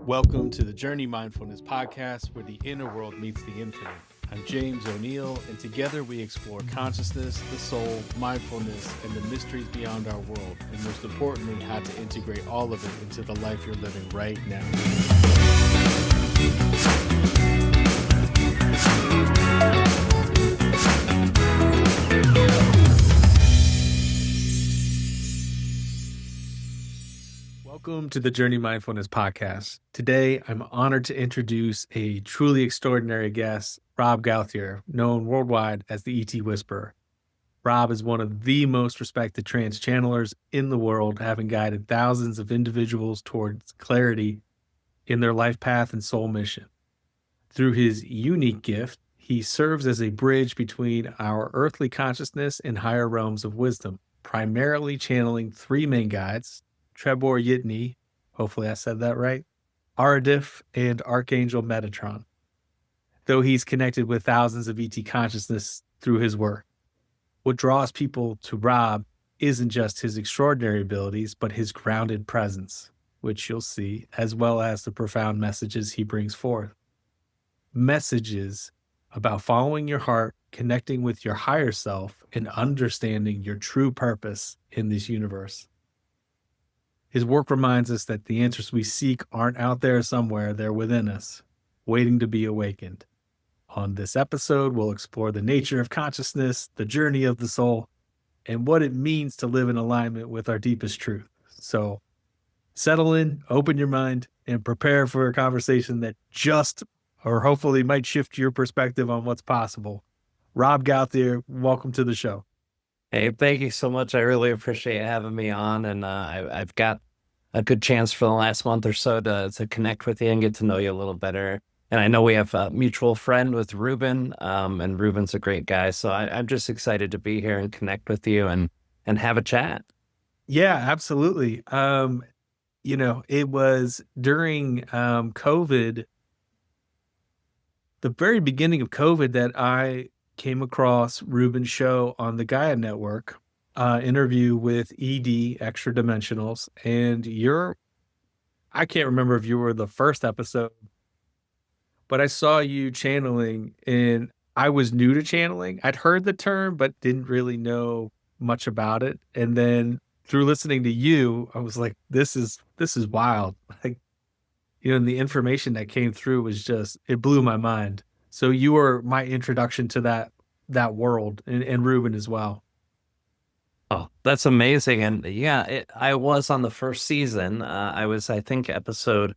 Welcome to the Journey Mindfulness podcast, where the inner world meets the infinite. I'm James O'Neill, and together we explore consciousness, the soul, mindfulness, and the mysteries beyond our world, and most importantly, how to integrate all of it into the life you're living right now. Welcome to the Journey Mindfulness podcast. Today, I'm honored to introduce a truly extraordinary guest, Rob Gauthier, known worldwide as the ET Whisperer. Rob is one of the most respected trance channelers in the world, having guided thousands of individuals towards clarity in their life path and soul mission. Through his unique gift, he serves as a bridge between our earthly consciousness and higher realms of wisdom, primarily channeling three main guides: Treb Bor Yit-Ne, hopefully I said that right, Aridif, and Archangel Metatron, though he's connected with thousands of ET consciousness through his work. What draws people to Rob isn't just his extraordinary abilities, but his grounded presence, which you'll see, as well as the profound messages he brings forth. Messages about following your heart, connecting with your higher self, and understanding your true purpose in this universe. His work reminds us that the answers we seek aren't out there somewhere, they're within us, waiting to be awakened. On this episode, we'll explore the nature of consciousness, the journey of the soul, and what it means to live in alignment with our deepest truth. So settle in, open your mind, and prepare for a conversation that hopefully might shift your perspective on what's possible. Rob Gauthier, welcome to the show. Hey, thank you so much. I really appreciate having me on, and I've got a good chance for the last month or so to connect with you and get to know you a little better. And I know we have a mutual friend with Ruben, and Ruben's a great guy, so I'm just excited to be here and connect with you and have a chat. Yeah, absolutely. It was during COVID, the very beginning of COVID, that I came across Ruben's show on the Gaia Network, interview with ED Extra Dimensionals, and I can't remember if you were the first episode, but I saw you channeling, and I was new to channeling. I'd heard the term, but didn't really know much about it. And then through listening to you, I was like, this is wild. And the information that came through was it blew my mind. So you were my introduction to that world, and Ruben as well. Oh, that's amazing. And yeah, I was on the first season. I think, episode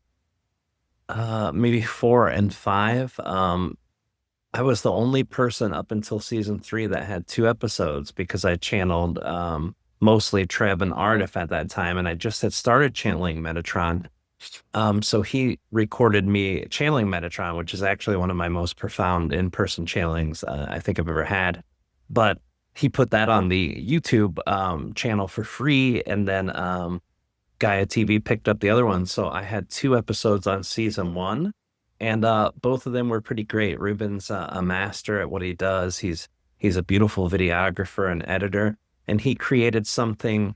maybe 4 and 5. I was the only person up until season 3 that had 2 episodes, because I channeled mostly Treb and Aridif at that time, and I just had started channeling Metatron. So he recorded me channeling Metatron, which is actually one of my most profound in-person channelings I think I've ever had. But he put that on the YouTube channel for free, and then Gaia TV picked up the other one. So I had 2 episodes on season 1, and both of them were pretty great. Ruben's a master at what he does. He's a beautiful videographer and editor, and he created something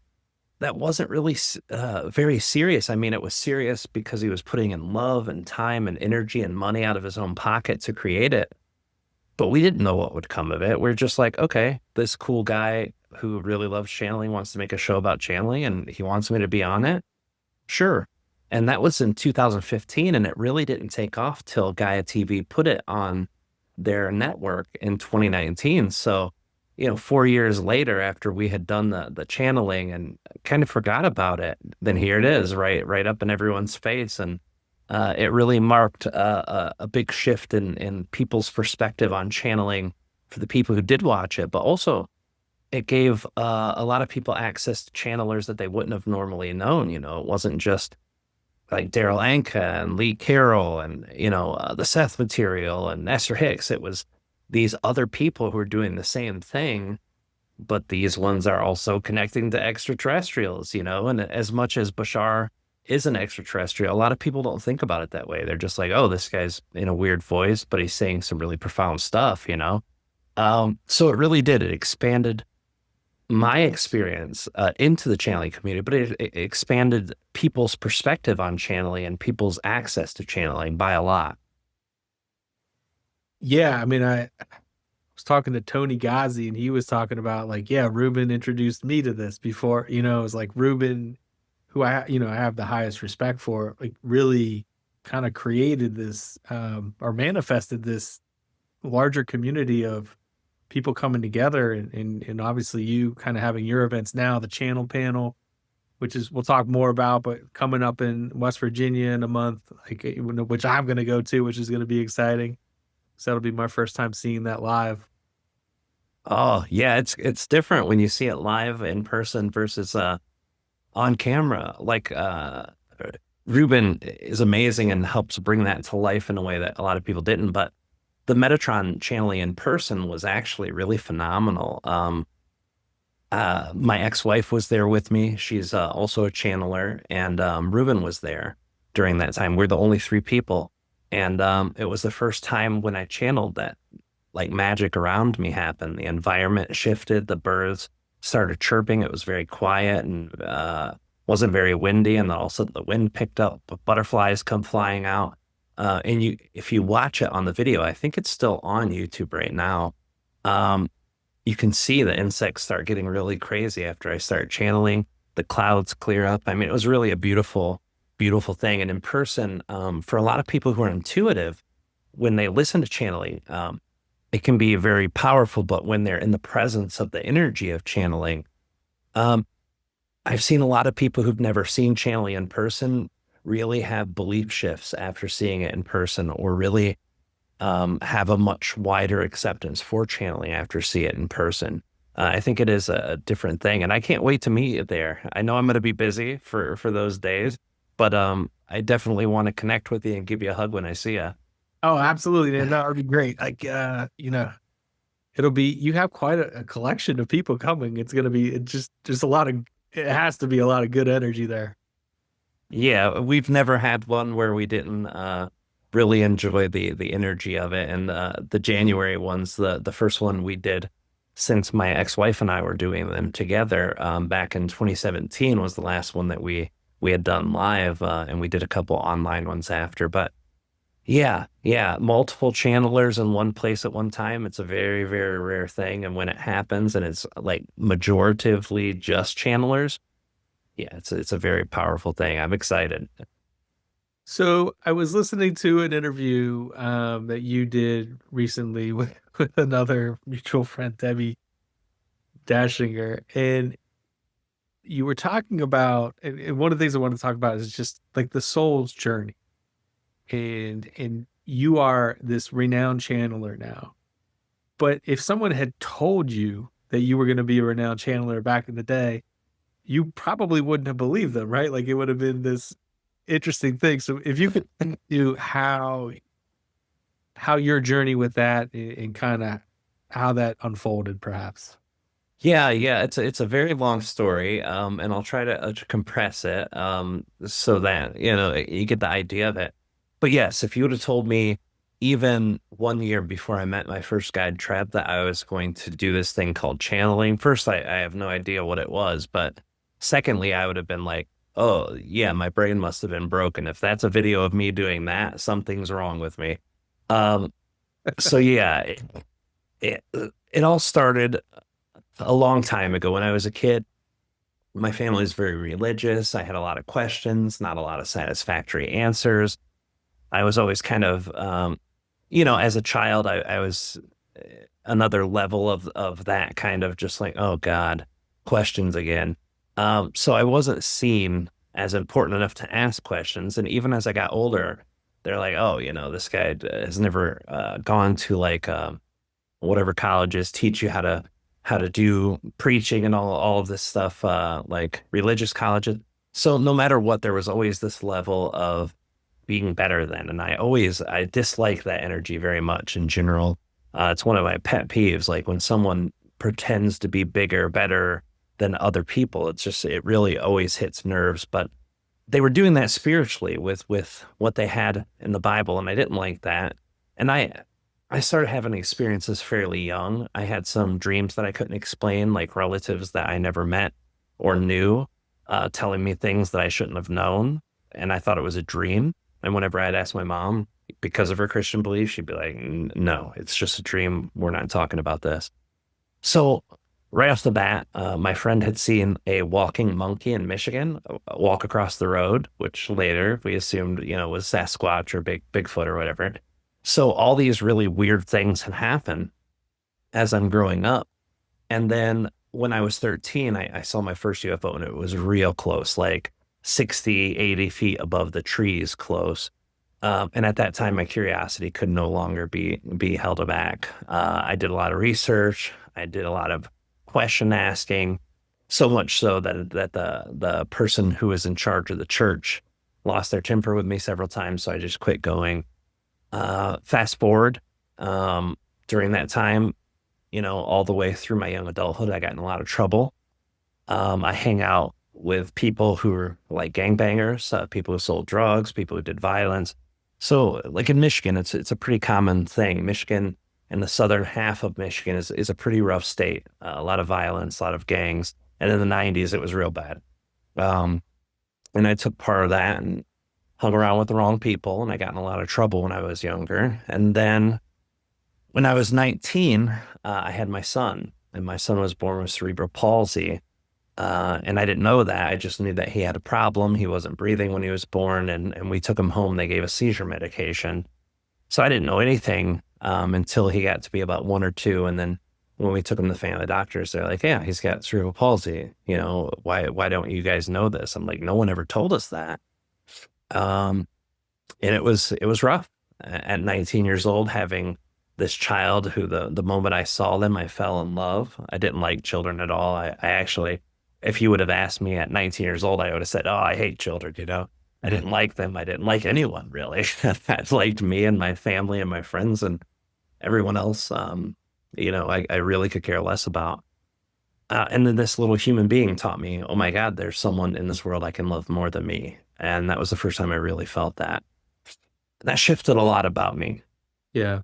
that wasn't really very serious. I mean, it was serious because he was putting in love and time and energy and money out of his own pocket to create it. But we didn't know what would come of it. We're just like, okay, this cool guy who really loves channeling wants to make a show about channeling, and he wants me to be on it. Sure. And that was in 2015, and it really didn't take off till Gaia TV put it on their network in 2019. So 4 years later, after we had done the channeling and kind of forgot about it, then here it is, right up in everyone's face. And it really marked a big shift in people's perspective on channeling for the people who did watch it. But also, it gave a lot of people access to channelers that they wouldn't have normally known. It wasn't just like Daryl Anka and Lee Carroll and, the Seth material and Esther Hicks. It was these other people who are doing the same thing, but these ones are also connecting to extraterrestrials, and as much as Bashar is an extraterrestrial, a lot of people don't think about it that way. They're just like, oh, this guy's in a weird voice, but he's saying some really profound stuff, So it really did. It expanded my experience into the channeling community, but it expanded people's perspective on channeling and people's access to channeling by a lot. Yeah, I mean, I was talking to Tony Ghazi and he was talking about like, yeah, Ruben introduced me to this before, it was like Ruben, who I have the highest respect for, like really kind of created this or manifested this larger community of people coming together and obviously you kind of having your events now, the channel panel, which is we'll talk more about, but coming up in West Virginia in a month, like which I'm going to go to, which is going to be exciting. So that'll be my first time seeing that live. Oh, yeah, it's different when you see it live in person versus on camera. Like Ruben is amazing and helps bring that to life in a way that a lot of people didn't. But the Metatron channeling in person was actually really phenomenal. My ex-wife was there with me. She's also a channeler, and Ruben was there during that time. We're the only three people, and it was the first time when I channeled that like magic around me happened. The environment shifted. The birds started chirping. It was very quiet and wasn't very windy. And then all of a sudden the wind picked up. Butterflies come flying out. And if you watch it on the video, I think it's still on YouTube right now. Um, you can see the insects start getting really crazy after I start channeling. The clouds clear up. I mean, it was really a beautiful, beautiful thing. And in person, for a lot of people who are intuitive, when they listen to channeling, it can be very powerful, but when they're in the presence of the energy of channeling, um, I've seen a lot of people who've never seen channeling in person really have belief shifts after seeing it in person, or really have a much wider acceptance for channeling after see it in person. I think it is a different thing, and I can't wait to meet you there. I know I'm going to be busy for those days, but I definitely want to connect with you and give you a hug when I see you. Oh, absolutely, man. That would be great. Like, it'll be, you have quite a collection of people coming. It's going to be, just a lot of, it has to be a lot of good energy there. Yeah, we've never had one where we didn't really enjoy the energy of it. And the January ones, the first one we did since my ex-wife and I were doing them together back in 2017 was the last one that we had done live, and we did a couple online ones after. But yeah, multiple channelers in one place at one time. It's a very, very rare thing. And when it happens and it's like majoritively just channelers, yeah, it's a very powerful thing. I'm excited. So I was listening to an interview that you did recently with, with another mutual friend, Debbie Dashinger, and you were talking about, and one of the things I want to talk about is just like the soul's journey. And you are this renowned channeler now. But if someone had told you that you were going to be a renowned channeler back in the day, you probably wouldn't have believed them, right? Like it would have been this interesting thing. So if you could do how your journey with that and kind of how that unfolded, perhaps. Yeah, it's a very long story, and I'll try to compress it, so that you get the idea of it. But yes, if you would have told me even 1 year before I met my first guide, Treb, that I was going to do this thing called channeling, first I have no idea what it was, but secondly, I would have been like, oh yeah, my brain must have been broken. If that's a video of me doing that, something's wrong with me. Um, so yeah, it, it all started a long time ago when I was a kid. My family is very religious. I had a lot of questions, not a lot of satisfactory answers. I was always kind of, as a child, I was another level of that kind of just like, oh God, questions again. So I wasn't seen as important enough to ask questions. And even as I got older, they're like, oh, this guy has never gone to like whatever colleges teach you how to do preaching and all of this stuff, like religious colleges. So no matter what, there was always this level of being better than, and I dislike that energy very much in general. It's one of my pet peeves, like when someone pretends to be bigger, better than other people. It really always hits nerves. But they were doing that spiritually with what they had in the Bible, and I didn't like that. And I started having experiences fairly young. I had some dreams that I couldn't explain, like relatives that I never met or knew, telling me things that I shouldn't have known. And I thought it was a dream. And whenever I'd ask my mom, because of her Christian belief, she'd be like, No, it's just a dream. We're not talking about this." So, right off the bat, my friend had seen a walking monkey in Michigan walk across the road, which later we assumed, was Sasquatch or Bigfoot or whatever. So all these really weird things had happened as I'm growing up. And then when I was 13, I saw my first UFO and it was real close, like 60, 80 feet above the trees close. And at that time, my curiosity could no longer be held back. I did a lot of research. I did a lot of question asking, so much so that the person who was in charge of the church lost their temper with me several times. So I just quit going. Fast forward, during that time, all the way through my young adulthood, I got in a lot of trouble. I hang out with people who were like gangbangers, people who sold drugs, people who did violence. So, like in Michigan, it's a pretty common thing. Michigan and the southern half of Michigan is a pretty rough state. A lot of violence, a lot of gangs, and in the '90s, it was real bad. Um, and I took part of that and hung around with the wrong people, and I got in a lot of trouble when I was younger. And then when I was 19, I had my son, and my son was born with cerebral palsy. And I didn't know that. I just knew that he had a problem. He wasn't breathing when he was born, and we took him home. They gave us seizure medication. So I didn't know anything until he got to be about 1 or 2. And then when we took him to family doctors, they're like, "Yeah, he's got cerebral palsy. Why don't you guys know this?" I'm like, "No one ever told us that." Um, and it was rough at 19 years old having this child who the moment I saw them, I fell in love. I didn't like children at all. I actually, if you would have asked me at 19 years old, I would have said, "Oh, I hate children." I didn't like them. I didn't like anyone really that liked me and my family and my friends and everyone else. I really could care less about. And then this little human being taught me, oh my God, there's someone in this world I can love more than me. And that was the first time I really felt that. That shifted a lot about me, Yeah.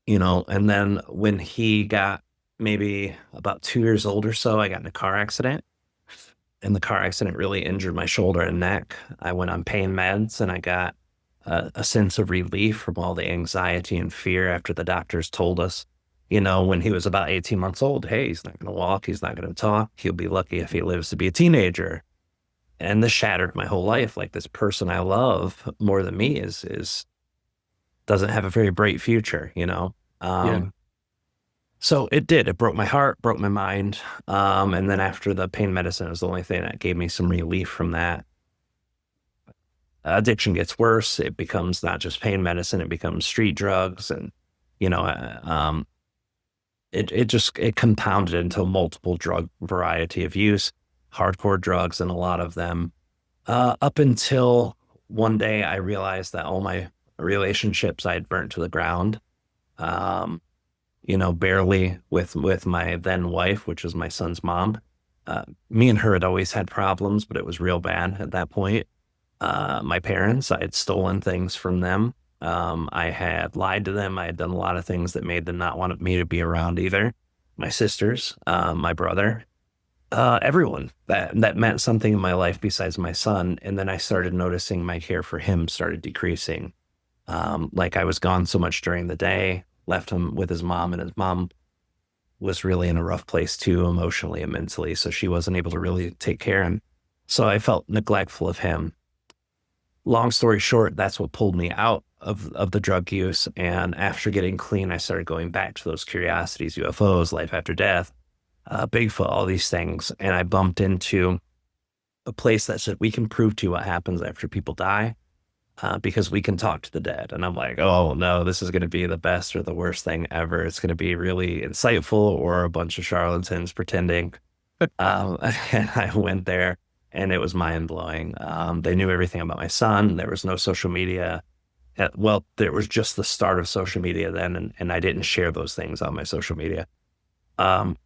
and then when he got maybe about 2 years old or so, I got in a car accident. And the car accident really injured my shoulder and neck. I went on pain meds and I got a sense of relief from all the anxiety and fear after the doctors told us, when he was about 18 months old, hey, he's not going to walk, he's not going to talk. He'll be lucky if he lives to be a teenager. And this shattered my whole life. Like this person I love more than me is doesn't have a very bright future. Yeah. So it did. It broke my heart, broke my mind. And then after the pain medicine, it was the only thing that gave me some relief from that. Addiction gets worse. It becomes not just pain medicine, it becomes street drugs. And, you know, uh, um, it compounded into multiple drug variety of use, hardcore drugs, and a lot of them. Up until one day I realized that all my relationships I had burnt to the ground. Um, barely with my then wife, which was my son's mom. Me and her had always had problems, but it was real bad at that point. My parents, I had stolen things from them. I had lied to them. I had done a lot of things that made them not want me to be around either. My sisters, my brother, everyone that meant something in my life besides my son. And then I started noticing my care for him started decreasing. Like I was gone so much during the day, left him with his mom, and his mom was really in a rough place too, emotionally and mentally. So she wasn't able to really take care of him. So I felt neglectful of him. Long story short, that's what pulled me out of the drug use. And after getting clean, I started going back to those curiosities, UFOs, life after death, Bigfoot, all these things. And I bumped into a place that said, we can prove to you what happens after people die, because we can talk to the dead. And I'm like, oh no, this is going to be the best or the worst thing ever. It's going to be really insightful or a bunch of charlatans pretending. And I went there and it was mind blowing. They knew everything about my son. There was no social media. Well, there was just the start of social media then, and I didn't share those things on my social media. Um,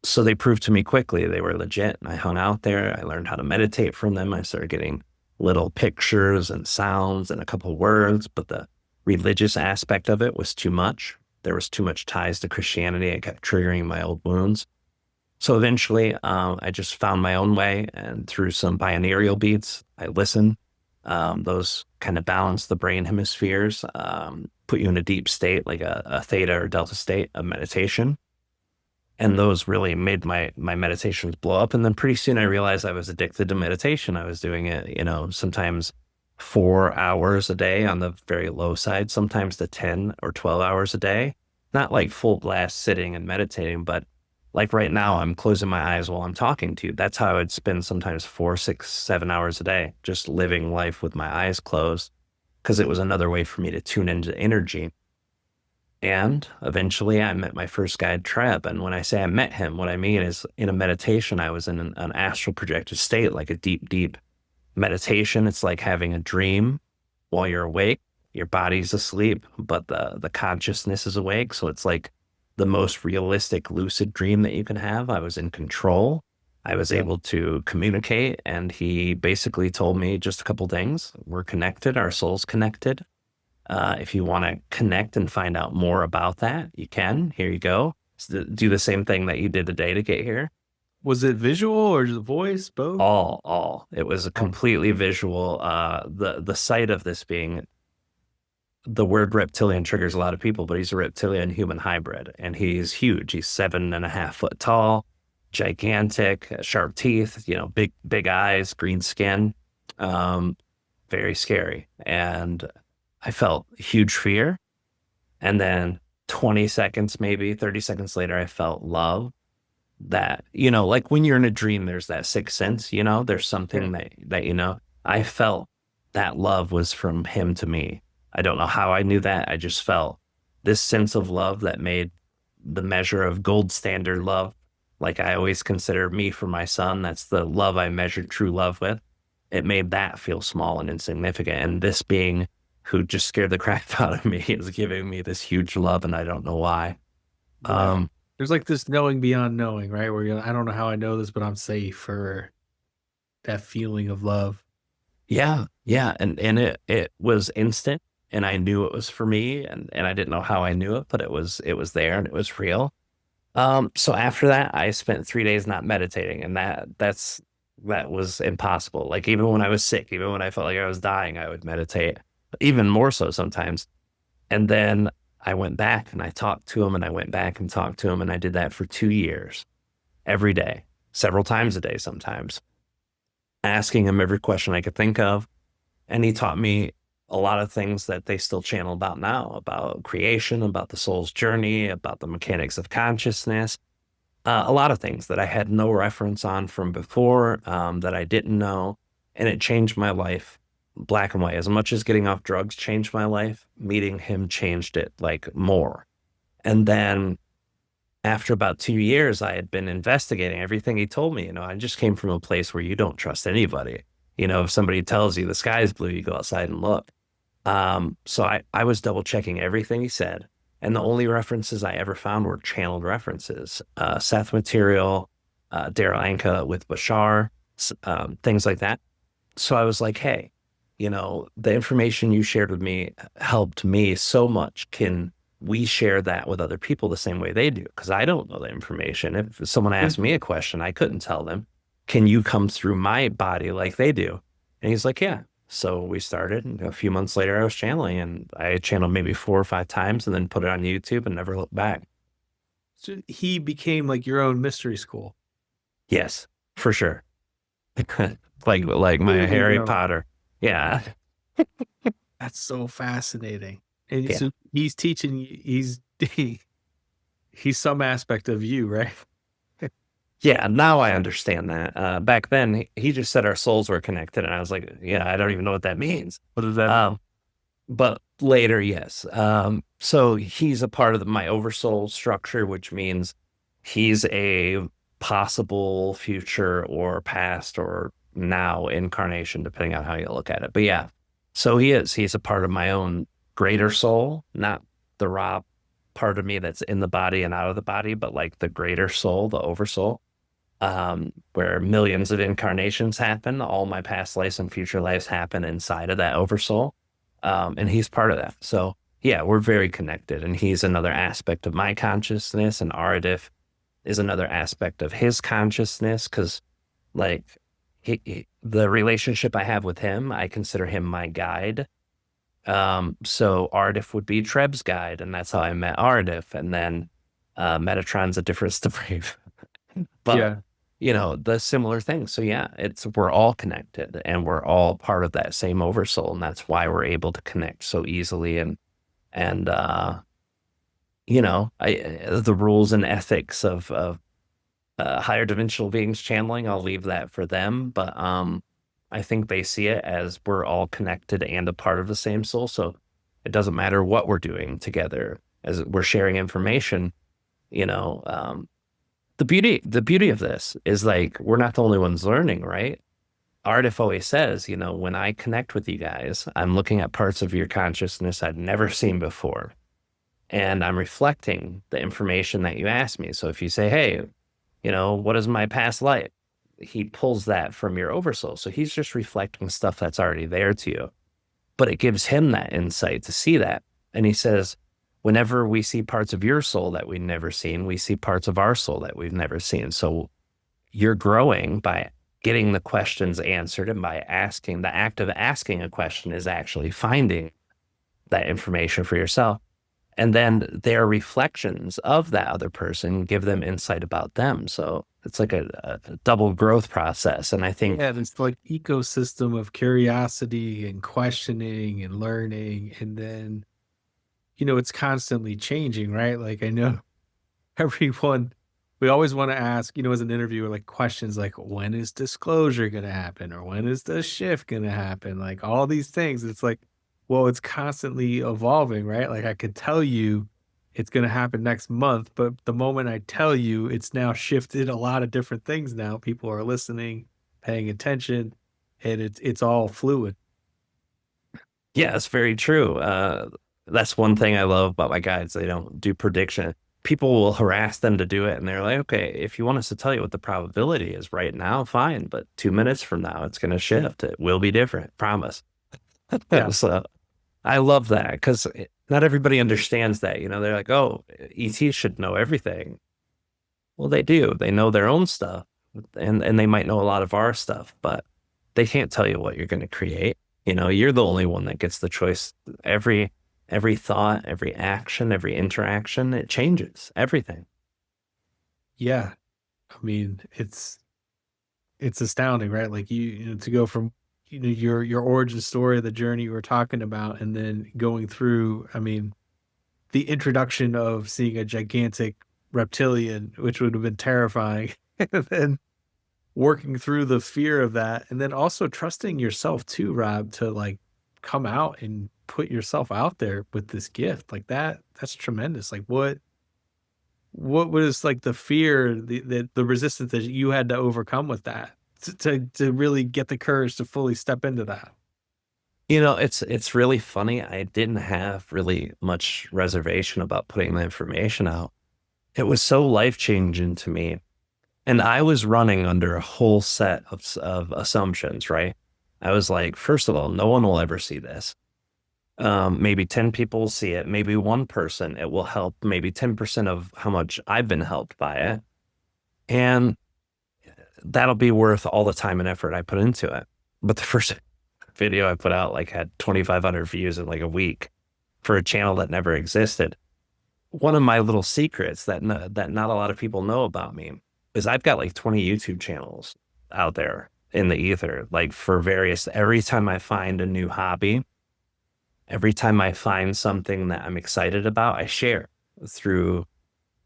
so they proved to me quickly they were legit. And I hung out there. I learned how to meditate from them. I started getting little pictures and sounds and a couple words, but the religious aspect of it was too much. there was too much ties to Christianity. It kept triggering my old wounds. So eventually, I just found my own way, and through some binaural beats, I listened. Those kind of balance the brain hemispheres, put you in a deep state, like a theta or delta state of meditation. And those really made my meditations blow up. And then pretty soon I realized I was addicted to meditation. I was doing it, sometimes 4 hours a day on the very low side, sometimes to 10 or 12 hours a day. Not like full blast sitting and meditating, but like right now, I'm closing my eyes while I'm talking to you. That's how I would spend sometimes 4, 6, 7 hours a day, just living life with my eyes closed, because it was another way for me to tune into energy. And eventually I met my first guide, Treb. And when I say I met him, what I mean is in a meditation, I was in an astral projected state, like a deep, deep meditation. It's like having a dream while you're awake. Your body's asleep, but the consciousness is awake. So it's like the most realistic lucid dream that you can have. I was in control. I was able to communicate, and he basically told me just a couple things. We're connected, our souls connected. If you want to connect and find out more about that, you can. Here you go. Do the same thing that you did today to get here. Was it visual or the voice, both? All. It was a completely visual. The sight of this being the word reptilian triggers a lot of people, but he's a reptilian human hybrid, and he's huge. He's 7.5 foot tall, gigantic, sharp teeth, big eyes, green skin, very scary. And I felt huge fear. And then 20 seconds, maybe 30 seconds later, I felt love. That, like when you're in a dream, there's that sixth sense, there's something that I felt that love was from him to me. I don't know how I knew that. I just felt this sense of love that made the measure of gold standard love. Like I always consider me for my son. That's the love I measured true love with. It made that feel small and insignificant. And this being who just scared the crap out of me is giving me this huge love, and I don't know why. There's like this knowing beyond knowing, right? Where you're like, I don't know how I know this, but I'm safe, or that feeling of love. Yeah. And it was instant, and I knew it was for me, and I didn't know how I knew it, but it was there and it was real. So after that, I spent 3 days not meditating, and that was impossible. Like even when I was sick, even when I felt like I was dying, I would meditate, even more so sometimes. And then I went back and I talked to him, and I went back and talked to him, and I did that for 2 years, every day, several times a day sometimes, asking him every question I could think of. And he taught me a lot of things that they still channel about now, about creation, about the soul's journey, about the mechanics of consciousness, a lot of things that I had no reference on from before, that I didn't know. And it changed my life black and white. As much as getting off drugs changed my life, meeting him changed it like more. And then after about 2 years, I had been investigating everything he told me. I just came from a place where you don't trust anybody. If somebody tells you the sky is blue, you go outside and look. So I was double checking everything he said. And the only references I ever found were channeled references, Seth material, Daryl Anka with Bashar, things like that. So I was like, hey, the information you shared with me helped me so much. Can we share that with other people the same way they do? Because I don't know the information. If someone asked me a question, I couldn't tell them. Can you come through my body like they do? And he's like, yeah. So we started, and a few months later, I was channeling, and I channeled maybe 4 or 5 times and then put it on YouTube and never looked back. So he became like your own mystery school. Yes, for sure. like my Harry Potter. Yeah. That's so fascinating. And Yeah. so he's teaching you, he's some aspect of you, right? Yeah, now I understand that. Back then, he just said our souls were connected, and I was like, yeah, I don't even know what that means. What does that mean? But later, yes. So he's a part of my oversoul structure, which means he's a possible future or past or now incarnation, depending on how you look at it. But yeah, so he's a part of my own greater soul, not the raw part of me that's in the body and out of the body, but like the greater soul, the oversoul, where millions of incarnations happen. All my past lives and future lives happen inside of that oversoul. And he's part of that. So yeah, we're very connected. And he's another aspect of my consciousness, and Aridif is another aspect of his consciousness. Because, like, the relationship I have with him, I consider him my guide. So Aridif would be Treb's guide, and that's how I met Aridif. And then Metatron's a different story. But Yeah. the similar thing. So yeah, it's we're all connected and we're all part of that same oversoul, and that's why we're able to connect so easily. And the rules and ethics of higher dimensional beings channeling, I'll leave that for them. But I think they see it as we're all connected and a part of the same soul. So it doesn't matter what we're doing together as we're sharing information, you know. The beauty of this is, like, we're not the only ones learning, right? Artif always says, when I connect with you guys, I'm looking at parts of your consciousness I'd never seen before. And I'm reflecting the information that you asked me. So if you say, hey, what is my past life? He pulls that from your oversoul. So he's just reflecting stuff that's already there to you. But it gives him that insight to see that. And he says, whenever we see parts of your soul that we've never seen, we see parts of our soul that we've never seen. So you're growing by getting the questions answered, and by asking. The act of asking a question is actually finding that information for yourself. And then their reflections of that other person give them insight about them. So it's like a double growth process. And I think, Yeah, this like ecosystem of curiosity and questioning and learning. And then, it's constantly changing, right? Like I know everyone, we always want to ask, as an interviewer, like questions like, when is disclosure going to happen? Or when is the shift going to happen? Like all these things. It's like, well, it's constantly evolving, right? Like I could tell you it's going to happen next month, but the moment I tell you, it's now shifted a lot of different things now. People are listening, paying attention, and it's all fluid. yeah, it's very true. That's one thing I love about my guides. They don't do prediction. People will harass them to do it, and they're like, okay, if you want us to tell you what the probability is right now, fine. But 2 minutes from now, it's going to shift. It will be different. Promise. Yeah. So I love that because not everybody understands that. They're like, oh, ET should know everything. Well, they do. They know their own stuff, and they might know a lot of our stuff, but they can't tell you what you're going to create. You're the only one that gets the choice. Every thought, every action, every interaction, it changes everything. Yeah. I mean, it's astounding, right? Like to go from your origin story, the journey you were talking about, and then going through. I mean, the introduction of seeing a gigantic reptilian, which would have been terrifying, and then working through the fear of that, and then also trusting yourself too, Rob, to like come out and put yourself out there with this gift like that. That's tremendous. Like what was like the fear, the resistance that you had to overcome with that to really get the courage to fully step into that? It's really funny. I didn't have really much reservation about putting the information out. It was so life-changing to me. And I was running under a whole set of assumptions, right? I was like, first of all, no one will ever see this. Maybe 10 people will see it. Maybe one person, it will help. Maybe 10% of how much I've been helped by it. And that'll be worth all the time and effort I put into it. But the first video I put out like had 2,500 views in like a week for a channel that never existed. One of my little secrets that not a lot of people know about me is I've got like 20 YouTube channels out there in the ether, like for various, every time I find a new hobby, every time I find something that I'm excited about, I share through,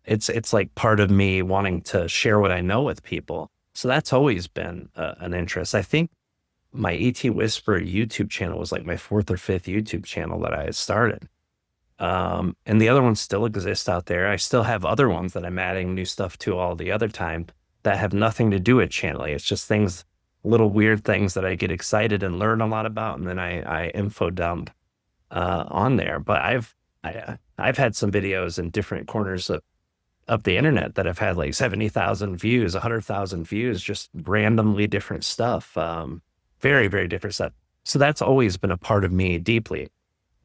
it's like part of me wanting to share what I know with people. So that's always been an interest. I think my ET Whisper YouTube channel was like my fourth or fifth YouTube channel that I had started. And the other ones still exist out there. I still have other ones that I'm adding new stuff to all the other time that have nothing to do with channeling. It's just things, little weird things that I get excited and learn a lot about, and then I info dump on there. But I've had some videos in different corners of the internet that have had like 70,000 views, 100,000 views, just randomly different stuff. Very, very different stuff. So that's always been a part of me deeply.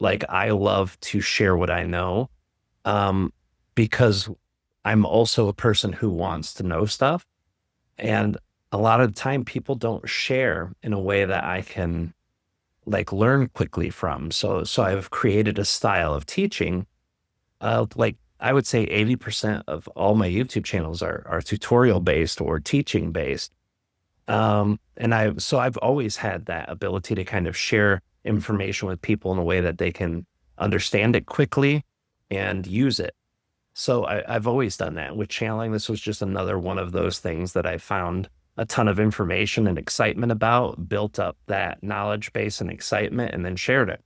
Like I love to share what I know, um, because I'm also a person who wants to know stuff. And a lot of the time people don't share in a way that I can like learn quickly from. So I've created a style of teaching. Like I would say 80% of all my YouTube channels are tutorial based or teaching based. And I've always had that ability to kind of share information with people in a way that they can understand it quickly and use it. So I've always done that. With channeling, this was just another one of those things that I found a ton of information and excitement about, built up that knowledge base and excitement, and then shared it.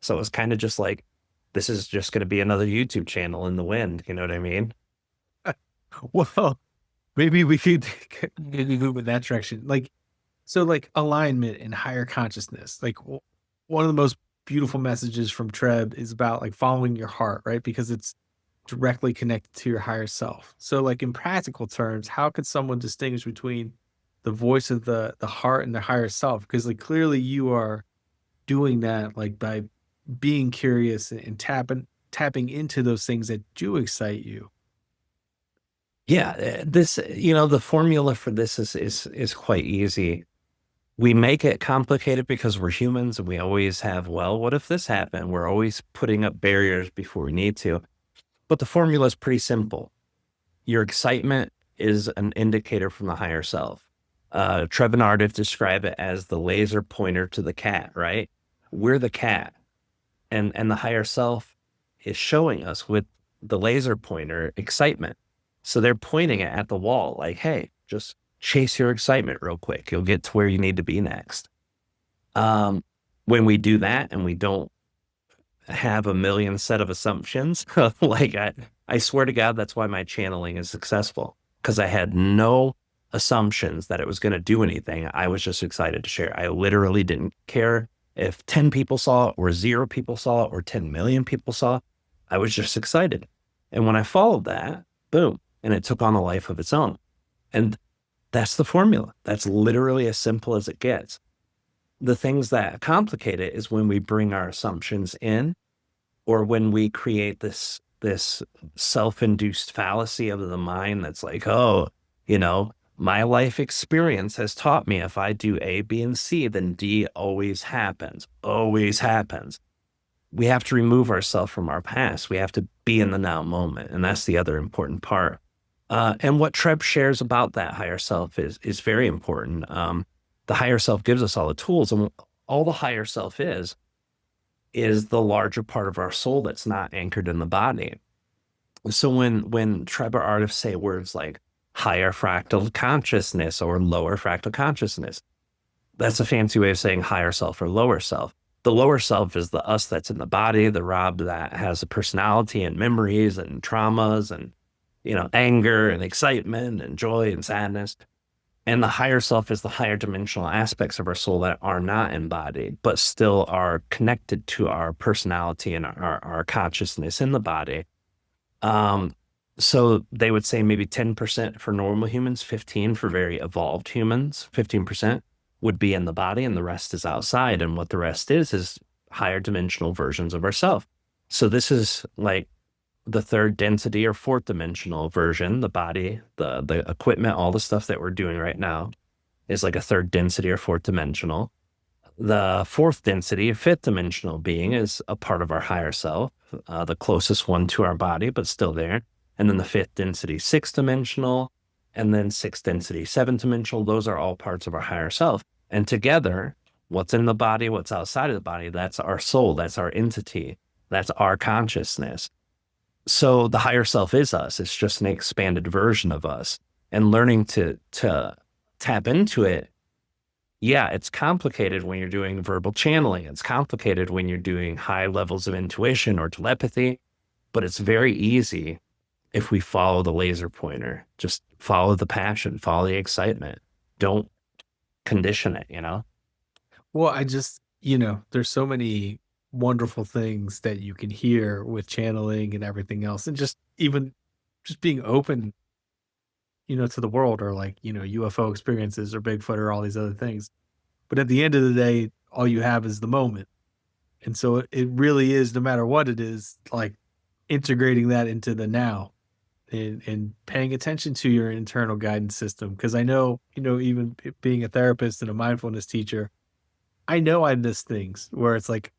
So it was kind of just like, this is just going to be another YouTube channel in the wind. You know what I mean? Well, maybe we could maybe move in that direction. Like, so like alignment and higher consciousness. Like one of the most beautiful messages from Treb is about like following your heart, right? Because it's directly connected to your higher self. So like in practical terms, how could someone distinguish between the voice of the heart and the higher self? Because like clearly you are doing that like by being curious and tapping into those things that do excite you. Yeah, this, the formula for this is quite easy. We make it complicated because we're humans and we always have, well, what if this happened? We're always putting up barriers before we need to. But the formula is pretty simple. Your excitement is an indicator from the higher self. Treb and Ardif describe it as the laser pointer to the cat, right? We're the cat, and the higher self is showing us with the laser pointer excitement. So they're pointing it at the wall, like, hey, just chase your excitement real quick. You'll get to where you need to be next. Um, when we do that and we don't have a million set of assumptions. Like I swear to God, that's why my channeling is successful because I had no assumptions that it was going to do anything. I was just excited to share. I literally didn't care if 10 people saw it or 0 people saw it or 10 million people saw it. I was just excited. And when I followed that, boom, and it took on a life of its own. And that's the formula. That's literally as simple as it gets. The things that complicate it is when we bring our assumptions in or when we create this self-induced fallacy of the mind that's like, oh, my life experience has taught me if I do A, B, and C, then D always happens, always happens. We have to remove ourselves from our past. We have to be in the now moment. And that's the other important part. And what Treb shares about that higher self is very important. The higher self gives us all the tools, and all the higher self is the larger part of our soul that's not anchored in the body. So when Treb or artists say words like higher fractal consciousness or lower fractal consciousness, that's a fancy way of saying higher self or lower self. The lower self is the us that's in the body, the Rob that has a personality and memories and traumas and anger and excitement and joy and sadness. And the higher self is the higher dimensional aspects of our soul that are not embodied, but still are connected to our personality and our consciousness in the body. Um, so they would say maybe 10% for normal humans, 15 for very evolved humans, 15% would be in the body and the rest is outside. And what the rest is higher dimensional versions of ourself. So this is like the third density or fourth dimensional version, the body, the equipment, all the stuff that we're doing right now is like a third density or fourth dimensional. The fourth density, a fifth dimensional being, is a part of our higher self, the closest one to our body, but still there. And then the fifth density, sixth dimensional, and then sixth density, seventh dimensional. Those are all parts of our higher self. And together, what's in the body, what's outside of the body, that's our soul, that's our entity, that's our consciousness. So the higher self is us. It's just an expanded version of us. And learning to tap into it, yeah, it's complicated when you're doing verbal channeling. It's complicated when you're doing high levels of intuition or telepathy, but it's very easy if we follow the laser pointer. Just follow the passion, follow the excitement. Don't condition it. Well, I just, there's so many wonderful things that you can hear with channeling and everything else. And just even just being open, to the world or like, UFO experiences or Bigfoot or all these other things. But at the end of the day, all you have is the moment. And so it really is, no matter what it is, like integrating that into the now and paying attention to your internal guidance system. Because I know, even being a therapist and a mindfulness teacher, I know I miss things where it's like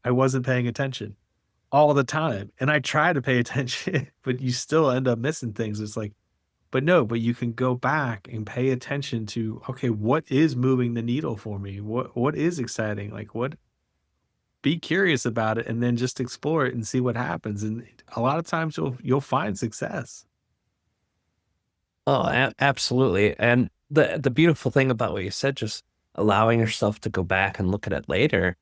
I wasn't paying attention all the time. And I try to pay attention, but you still end up missing things. It's like, but no, but you can go back and pay attention to, okay, what is moving the needle for me? What is exciting? Like what be curious about it and then just explore it and see what happens. And a lot of times you'll find success. Oh, absolutely. And the beautiful thing about what you said, just allowing yourself to go back and look at it later,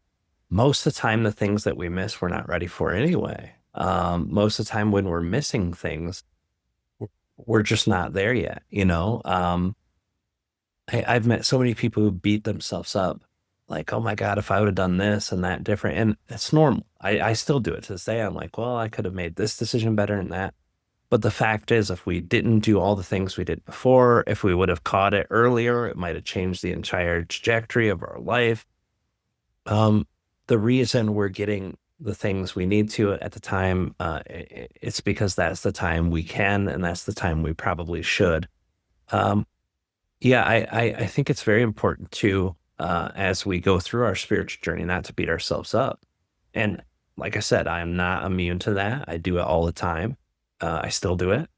most of the time the things that we miss we're not ready for anyway. Most of the time when we're missing things, we're just not there yet, you know? I've met so many people who beat themselves up, like, oh my God, if I would have done this and that different. And it's normal. I still do it to this day. I'm like, well, I could have made this decision better than that. But the fact is, if we didn't do all the things we did before, if we would have caught it earlier, it might have changed the entire trajectory of our life. Um, the reason we're getting the things we need to at the time, it's because that's the time we can, and that's the time we probably should. Um, yeah, I think it's very important too, as we go through our spiritual journey, not to beat ourselves up. And like I said, I am not immune to that. I do it all the time. I still do it.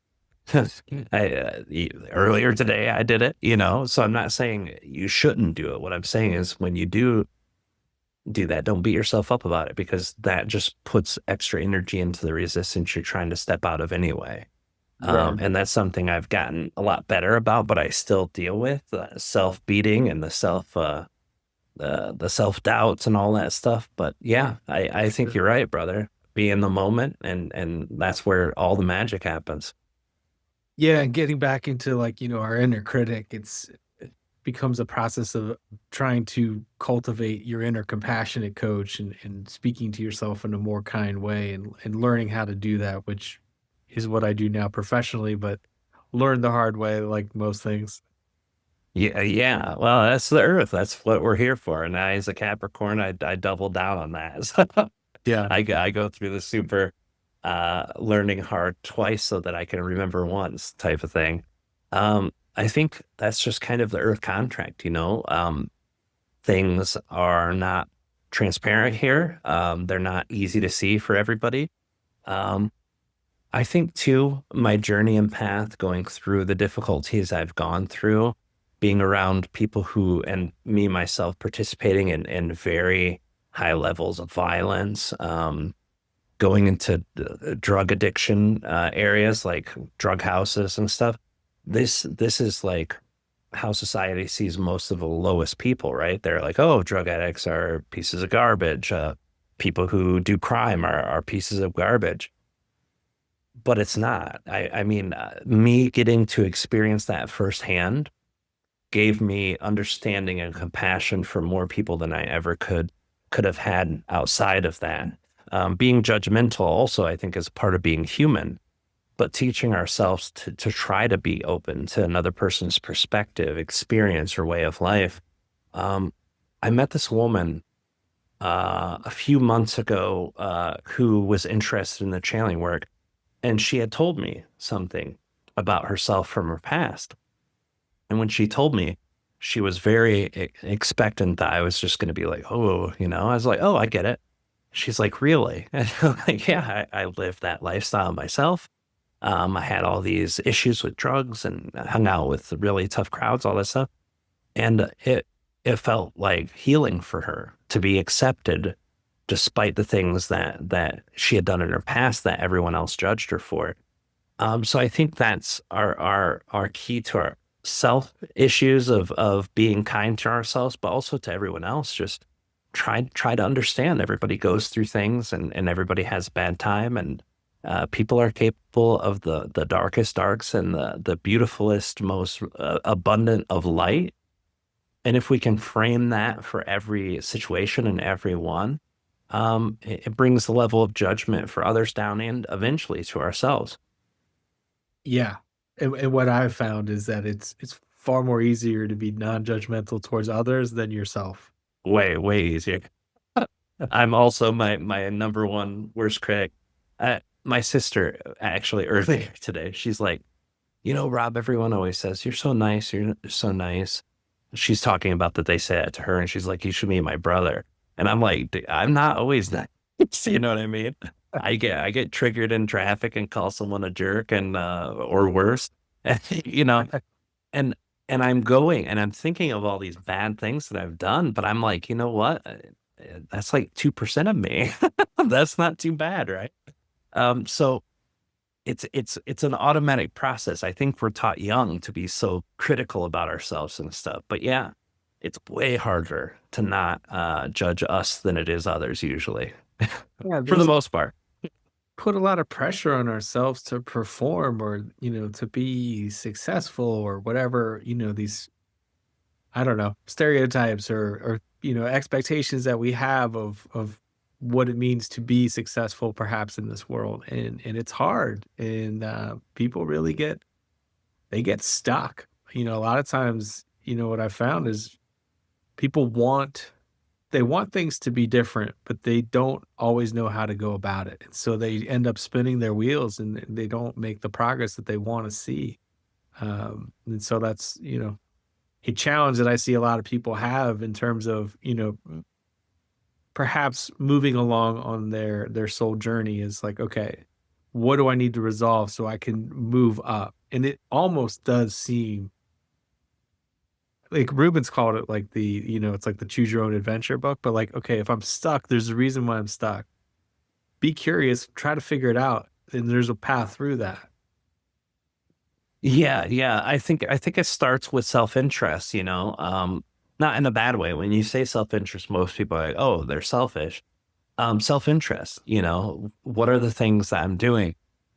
Earlier today I did it, so I'm not saying you shouldn't do it. What I'm saying is when you do that, don't beat yourself up about it because that just puts extra energy into the resistance you're trying to step out of anyway. Right. And that's something I've gotten a lot better about, but I still deal with self-beating and the self-doubts and all that stuff. But yeah, I think you're right, brother. Be in the moment, and that's where all the magic happens. Yeah, and getting back into like, our inner critic, it becomes a process of trying to cultivate your inner compassionate coach and speaking to yourself in a more kind way and learning how to do that, which is what I do now professionally, but learned the hard way like most things. Yeah, yeah. Well, that's the earth. That's what we're here for. And I, as a Capricorn, I double down on that. So Yeah. I go through the super learning hard twice so that I can remember once type of thing. I think that's just kind of the earth contract, you know. Things are not transparent here. They're not easy to see for everybody. Um, I think too, my journey and path going through the difficulties I've gone through, being around people who, and me myself, participating in very high levels of violence, going into drug addiction areas like drug houses and stuff. This is like how society sees most of the lowest people, right? They're like, oh, drug addicts are pieces of garbage. People who do crime are pieces of garbage, but it's not. I mean, me getting to experience that firsthand gave me understanding and compassion for more people than I ever could have had outside of that. Being judgmental also, I think, is part of being human, but teaching ourselves to try to be open to another person's perspective, experience, or way of life. Um, I met this woman a few months ago who was interested in the channeling work, and she had told me something about herself from her past. And when she told me, she was very expectant that I was just going to be like, oh, I was like, oh, I get it. She's like, really? And I'm like, yeah, I lived that lifestyle myself. I had all these issues with drugs and hung out with really tough crowds, all that stuff. And it felt like healing for her to be accepted despite the things that she had done in her past that everyone else judged her for. So I think that's our key to our self issues of being kind to ourselves, but also to everyone else. Just try to understand everybody goes through things and everybody has a bad time and people are capable of the darkest darks and the beautifulest, most abundant of light. And if we can frame that for every situation and everyone, it brings the level of judgment for others down and eventually to ourselves. Yeah. And what I've found is that it's far more easier to be non-judgmental towards others than yourself. Way, way easier. I'm also my number one worst critic. My sister actually earlier today, she's like, Rob, everyone always says you're so nice, you're so nice. She's talking about that they say it to her, and she's like, you should meet my brother. And I'm like, I'm not always nice. You know what I mean? I get triggered in traffic and call someone a jerk and or worse. you know, and I'm going and I'm thinking of all these bad things that I've done, but I'm like, you know what? That's like 2% of me. That's not too bad, right? So it's an automatic process. I think we're taught young to be so critical about ourselves and stuff. But yeah, it's way harder to not judge us than it is others usually, Yeah, for the there's most part. put a lot of pressure on ourselves to perform or, to be successful or whatever, these, I don't know, stereotypes or, expectations that we have of what it means to be successful perhaps in this world. And it's hard. And people really they get stuck. A lot of times, what I found is people want things to be different, but they don't always know how to go about it. And so they end up spinning their wheels and they don't make the progress that they want to see. And so that's, a challenge that I see a lot of people have in terms of, perhaps moving along on their soul journey is like, okay, what do I need to resolve so I can move up? And it almost does seem like Rubens called it like it's like the choose your own adventure book, but like, okay, if I'm stuck, there's a reason why I'm stuck. Be curious, try to figure it out, and there's a path through that. Yeah, yeah. I think it starts with self-interest, not in a bad way. When you say self-interest, most people are like, oh, they're selfish. Self-interest, what are the things that I'm doing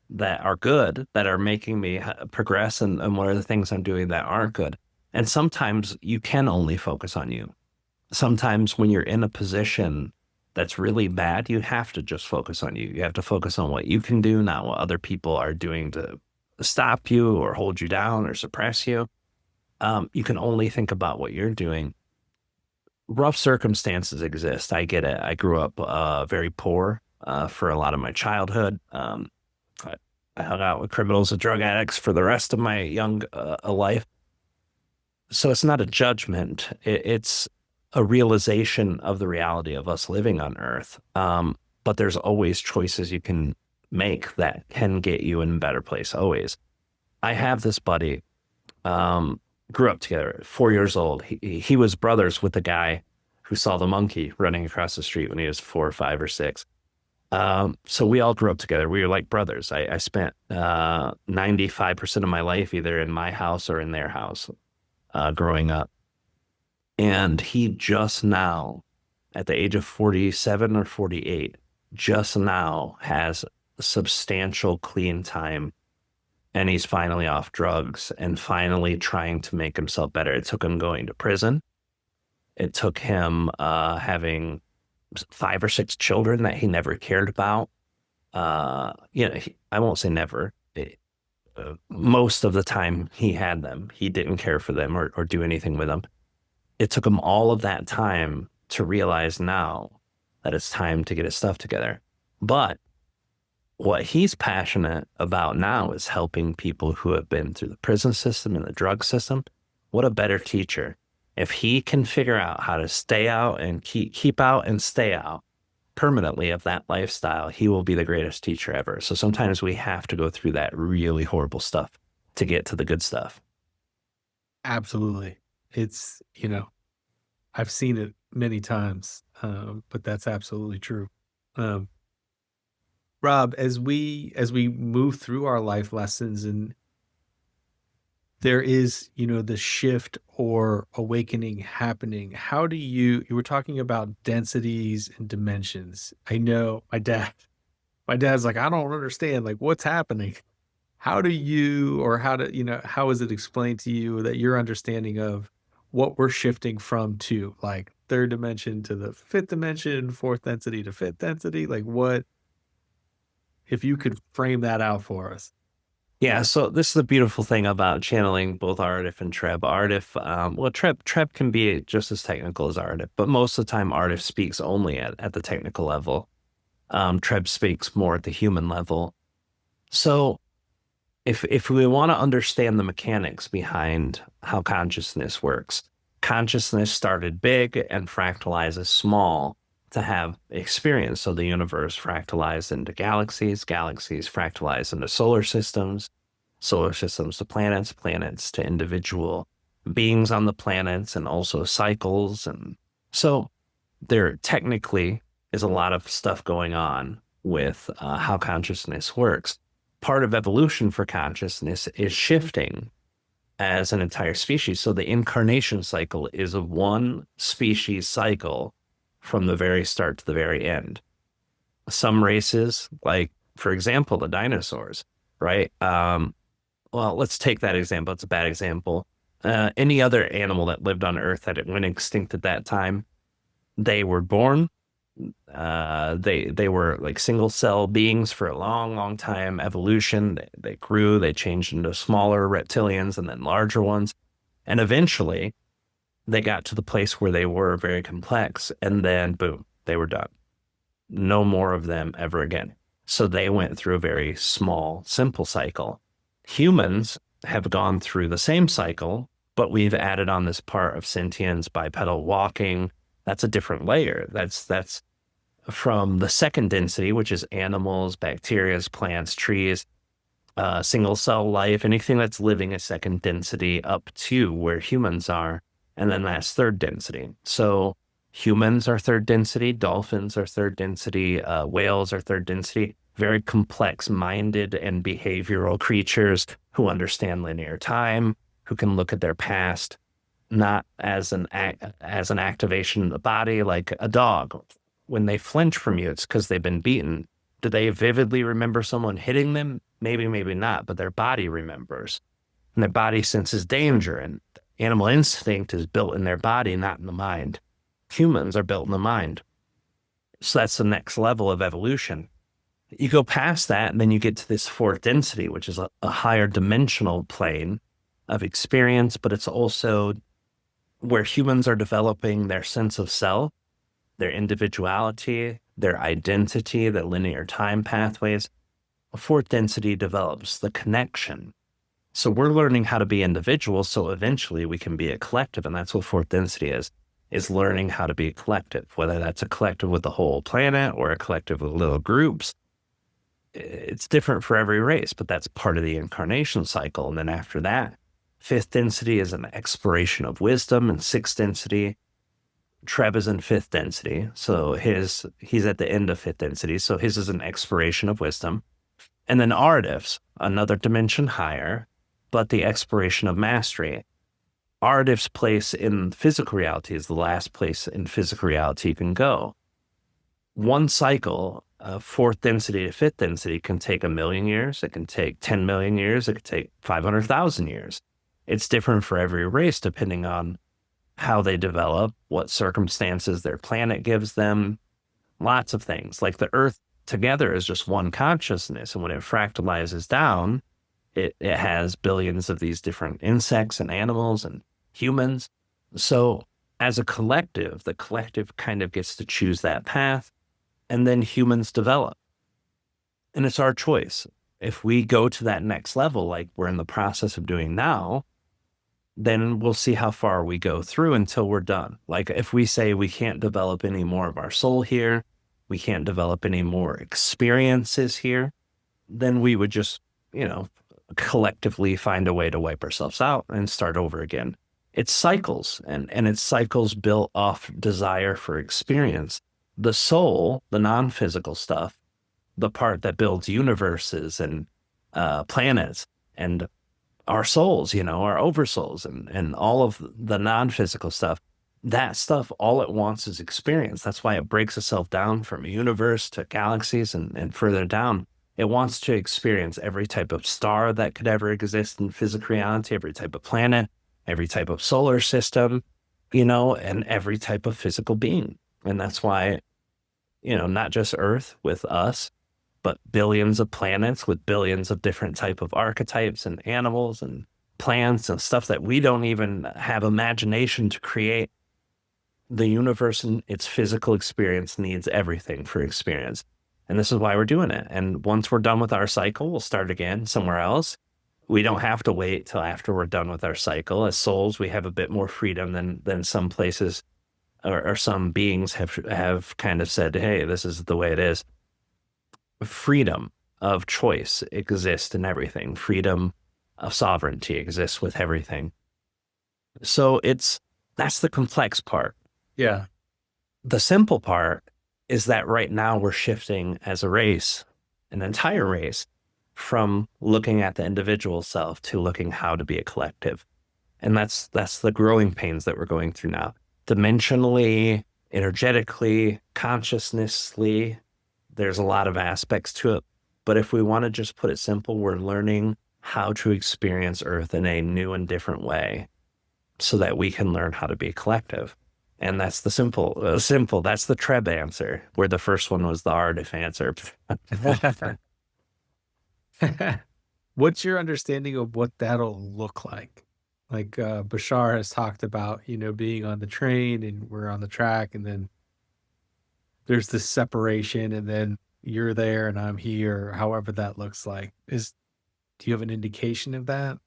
that are good, that are making me progress, and what are the things I'm doing that aren't good? And sometimes you can only focus on you. Sometimes when you're in a position that's really bad, you have to just focus on you. You have to focus on what you can do, not what other people are doing to stop you or hold you down or suppress you. You can only think about what you're doing. Rough circumstances exist. I get it. I grew up very poor for a lot of my childhood. I, I hung out with criminals and drug addicts for the rest of my young life. So it's not a judgment. It's a realization of the reality of us living on Earth. But there's always choices you can make that can get you in a better place. Always. I have this buddy. Um, Grew up together. 4 years old. He was brothers with the guy who saw the monkey running across the street when he was 4 or 5 or 6. So we all grew up together. We were like brothers. I spent 95% of my life either in my house or in their house growing up. And he just now, at the age of 47 or 48, just now has substantial clean time. And he's finally off drugs and finally trying to make himself better. It took him going to prison. It took him having 5 or 6 children that he never cared about. I won't say never. Most of the time he had them, he didn't care for them or do anything with them. It took him all of that time to realize now that it's time to get his stuff together. But what he's passionate about now is helping people who have been through the prison system and the drug system. What a better teacher. If he can figure out how to stay out and keep out and stay out permanently of that lifestyle, he will be the greatest teacher ever. So sometimes we have to go through that really horrible stuff to get to the good stuff. Absolutely. It's, I've seen it many times, but that's absolutely true. Um, Rob, as we move through our life lessons and there is, the shift or awakening happening, how do you were talking about densities and dimensions. I know my dad's like, I don't understand, like what's happening. How do you or how do how is it explained to you that your understanding of what we're shifting from to like third dimension to the fifth dimension, fourth density to fifth density? Like what if you could frame that out for us? Yeah, so this is the beautiful thing about channeling both Aridif and Treb. Aridif, well, Treb can be just as technical as Aridif, but most of the time Aridif speaks only at the technical level. Treb speaks more at the human level. So if we want to understand the mechanics behind how consciousness works, consciousness started big and fractalizes small to have experience. So the universe fractalized into galaxies, galaxies fractalized into solar systems to planets, planets to individual beings on the planets, and also cycles. And so there technically is a lot of stuff going on with how consciousness works. Part of evolution for consciousness is shifting as an entire species. So the incarnation cycle is a one species cycle from the very start to the very end. Some races, like for example, the dinosaurs, right? Well, let's take that example. It's a bad example. Any other animal that lived on Earth that it went extinct at that time, they were born. They were like single cell beings for a long, long time. Evolution, they grew, they changed into smaller reptilians and then larger ones. And eventually they got to the place where they were very complex. And then boom, they were done. No more of them ever again. So they went through a very small, simple cycle. Humans have gone through the same cycle, but we've added on this part of sentience, bipedal walking. That's a different layer. That's from the second density, which is animals, bacteria, plants, trees, single cell life, anything that's living a second density up to where humans are. And then that's third density. So humans are third density, dolphins are third density, whales are third density, very complex minded and behavioral creatures who understand linear time, who can look at their past not as an activation in the body like a dog. When they flinch from you, it's because they've been beaten. Do they vividly remember someone hitting them? Maybe, maybe not, but their body remembers. And their body senses danger, and animal instinct is built in their body, not in the mind. Humans are built in the mind. So that's the next level of evolution. You go past that, and then you get to this fourth density, which is a higher dimensional plane of experience, but it's also where humans are developing their sense of self, their individuality, their identity, the linear time pathways. A fourth density develops the connection. So we're learning how to be individuals, so eventually we can be a collective, and that's what fourth density is learning how to be a collective, whether that's a collective with the whole planet or a collective with little groups. It's different for every race, but that's part of the incarnation cycle. And then after that, fifth density is an exploration of wisdom, and sixth density, Treb is in fifth density. So he's at the end of fifth density. So his is an exploration of wisdom. And then Aridif's another dimension higher, but the exploration of mastery. Aridif's place in physical reality is the last place in physical reality you can go. One cycle of fourth density to fifth density can take 1,000,000 years. It can take 10 million years. It could take 500,000 years. It's different for every race depending on how they develop, what circumstances their planet gives them, lots of things. Like the Earth together is just one consciousness. And when it fractalizes down, it has billions of these different insects and animals and humans. So as a collective, the collective kind of gets to choose that path, and then humans develop. And it's our choice. If we go to that next level, like we're in the process of doing now, then we'll see how far we go through until we're done. Like if we say we can't develop any more of our soul here, we can't develop any more experiences here, then we would just, collectively find a way to wipe ourselves out and start over again. It's cycles, and it's cycles built off desire for experience. The soul, the non-physical stuff, the part that builds universes and planets and our souls, our oversouls and all of the non-physical stuff, that stuff, all it wants is experience. That's why it breaks itself down from a universe to galaxies and further down. It wants to experience every type of star that could ever exist in physical reality, every type of planet, every type of solar system, and every type of physical being. And that's why, not just Earth with us, but billions of planets with billions of different type of archetypes and animals and plants and stuff that we don't even have imagination to create. The universe and its physical experience needs everything for experience. And this is why we're doing it. And once we're done with our cycle, we'll start again somewhere else. We don't have to wait till after we're done with our cycle. As souls, we have a bit more freedom than some places or some beings have kind of said, hey, this is the way it is. Freedom of choice exists in everything. Freedom of sovereignty exists with everything. So that's the complex part. Yeah. The simple part is that right now we're shifting as a race, an entire race, from looking at the individual self to looking how to be a collective. And that's the growing pains that we're going through now. Dimensionally, energetically, consciously, there's a lot of aspects to it. But if we want to just put it simple, we're learning how to experience Earth in a new and different way so that we can learn how to be a collective. And that's the simple. That's the Treb answer, where the first one was the Aridif answer. What's your understanding of what that'll look like? Like Bashar has talked about, being on the train and we're on the track, and then there's this separation, and then you're there and I'm here, however that looks like. Do you have an indication of that?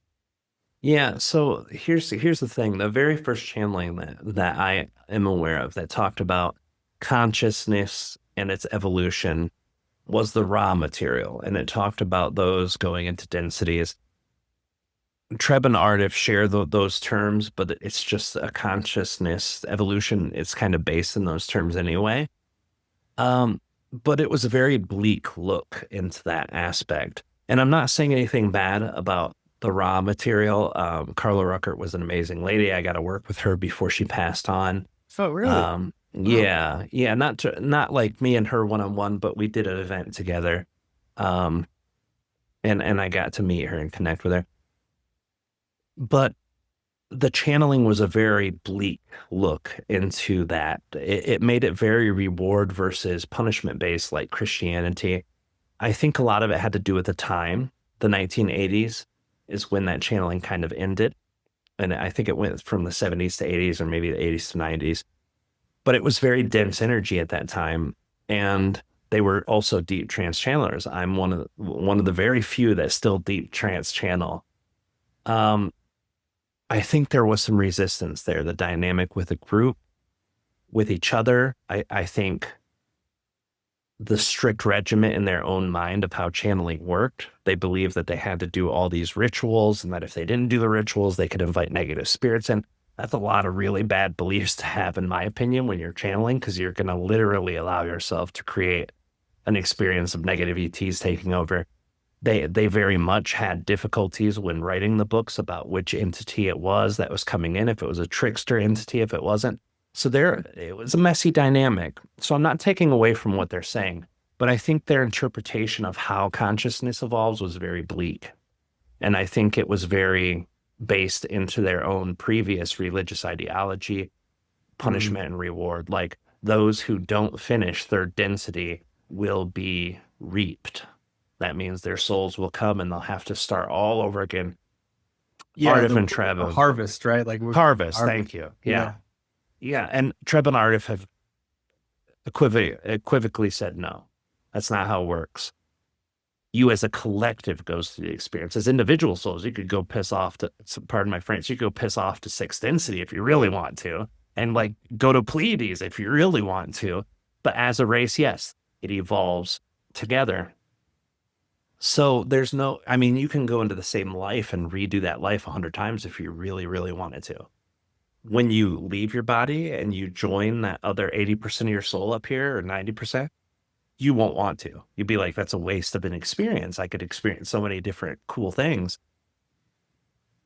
Yeah, so here's the thing. The very first channeling that I am aware of that talked about consciousness and its evolution was the raw material, and it talked about those going into densities. Treb and Ardif share those terms, but it's just a consciousness evolution. It's kind of based in those terms anyway. But it was a very bleak look into that aspect. And I'm not saying anything bad about the raw material. Carla Ruckert was an amazing lady. I got to work with her before she passed on. Oh, really? Wow. Yeah, not like me and her one-on-one, but we did an event together. Um, and I got to meet her and connect with her. But the channeling was a very bleak look into that. It made it very reward versus punishment based, like Christianity. I think a lot of it had to do with the time. The 1980s is when that channeling kind of ended. And I think it went from the 70s to 80s, or maybe the 80s to 90s. But it was very dense energy at that time. And they were also deep trance channelers. I'm one of the very few that still deep trance channel. Um, I think there was some resistance there, the dynamic with a group, with each other. I think the strict regiment in their own mind of how channeling worked. They believed that they had to do all these rituals, and that if they didn't do the rituals, they could invite negative spirits in. That's a lot of really bad beliefs to have, in my opinion, when you're channeling, because you're going to literally allow yourself to create an experience of negative ETs taking over. They very much had difficulties when writing the books about which entity it was that was coming in, if it was a trickster entity, if it wasn't. So it was a messy dynamic. So I'm not taking away from what they're saying, but I think their interpretation of how consciousness evolves was very bleak. And I think it was very based into their own previous religious ideology, punishment and reward. Like, those who don't finish third density will be reaped. That means their souls will come and they'll have to start all over again. Yeah, Ardif and Treb the harvest, right? Like harvest. harvest. Thank you. Yeah. Yeah. And Treb and Ardif have equivocally said, no, that's not how it works. You as a collective goes through the experience. As individual souls, you could go piss off to, pardon my French, you could go piss off to sixth density if you really want to, and like go to Pleiades if you really want to. But as a race, yes, it evolves together. So there's I mean, you can go into the same life and redo that life 100 times if you really, really wanted to. When you leave your body and you join that other 80% of your soul up here, or 90%, you won't want to. You'd be like, that's a waste of an experience. I could experience so many different cool things.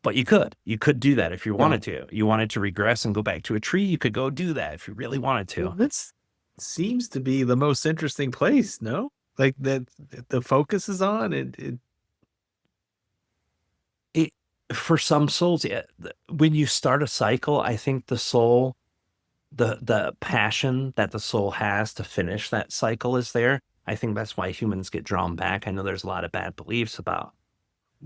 But you could do that if you wanted to. You wanted to regress and go back to a tree, you could go do that if you really wanted to. Well, this seems to be the most interesting place, no? Like that the focus is on For some souls, yeah, when you start a cycle, I think the soul, the passion that the soul has to finish that cycle is there. I think that's why humans get drawn back. I know there's a lot of bad beliefs about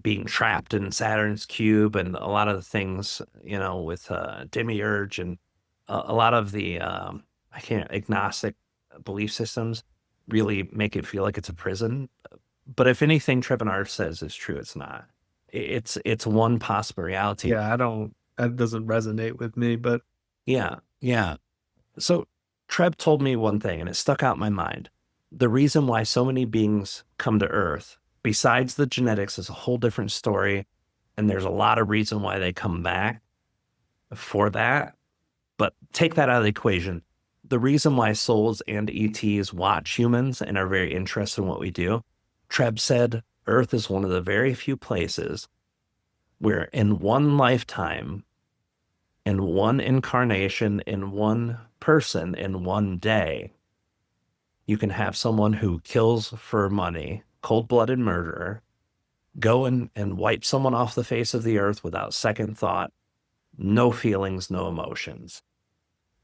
being trapped in Saturn's cube and a lot of the things, with demiurge and a lot of the I can't agnostic belief systems really make it feel like it's a prison. But if anything Treb says is true, it's not. It's one possible reality. Yeah, I don't. That doesn't resonate with me. But Yeah, yeah. So Treb told me one thing, and it stuck out in my mind. The reason why so many beings come to Earth, besides the genetics, is a whole different story, and there's a lot of reason why they come back for that. But take that out of the equation. The reason why souls and ETs watch humans and are very interested in what we do, Treb said Earth is one of the very few places where in one lifetime, in one incarnation, in one person, in one day, you can have someone who kills for money, cold-blooded murderer, go and wipe someone off the face of the earth without second thought, no feelings, no emotions,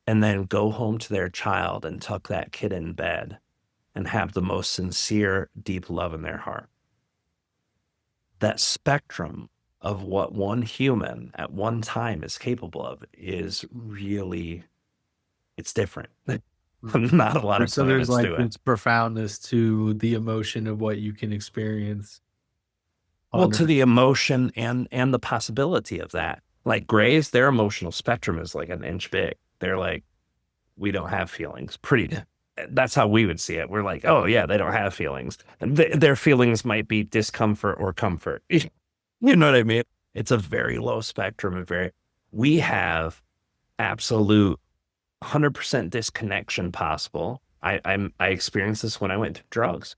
and then go home to their child and tuck that kid in bed and have the most sincere, deep love in their heart. That spectrum of what one human at one time is capable of is really, it's different. Not a lot of so there's planets like do it. this profoundness to the emotion of what you can experience Well, on to Earth. the emotion and the possibility of that. Like Grays, their emotional spectrum is like an inch big. They're like, we don't have feelings. Pretty. That's how we would see it. We're like, oh yeah, they don't have feelings, and their feelings might be discomfort or comfort. You know what I mean? It's a very low spectrum and very. We have absolute 100% disconnection possible. I experienced this when I went to drugs.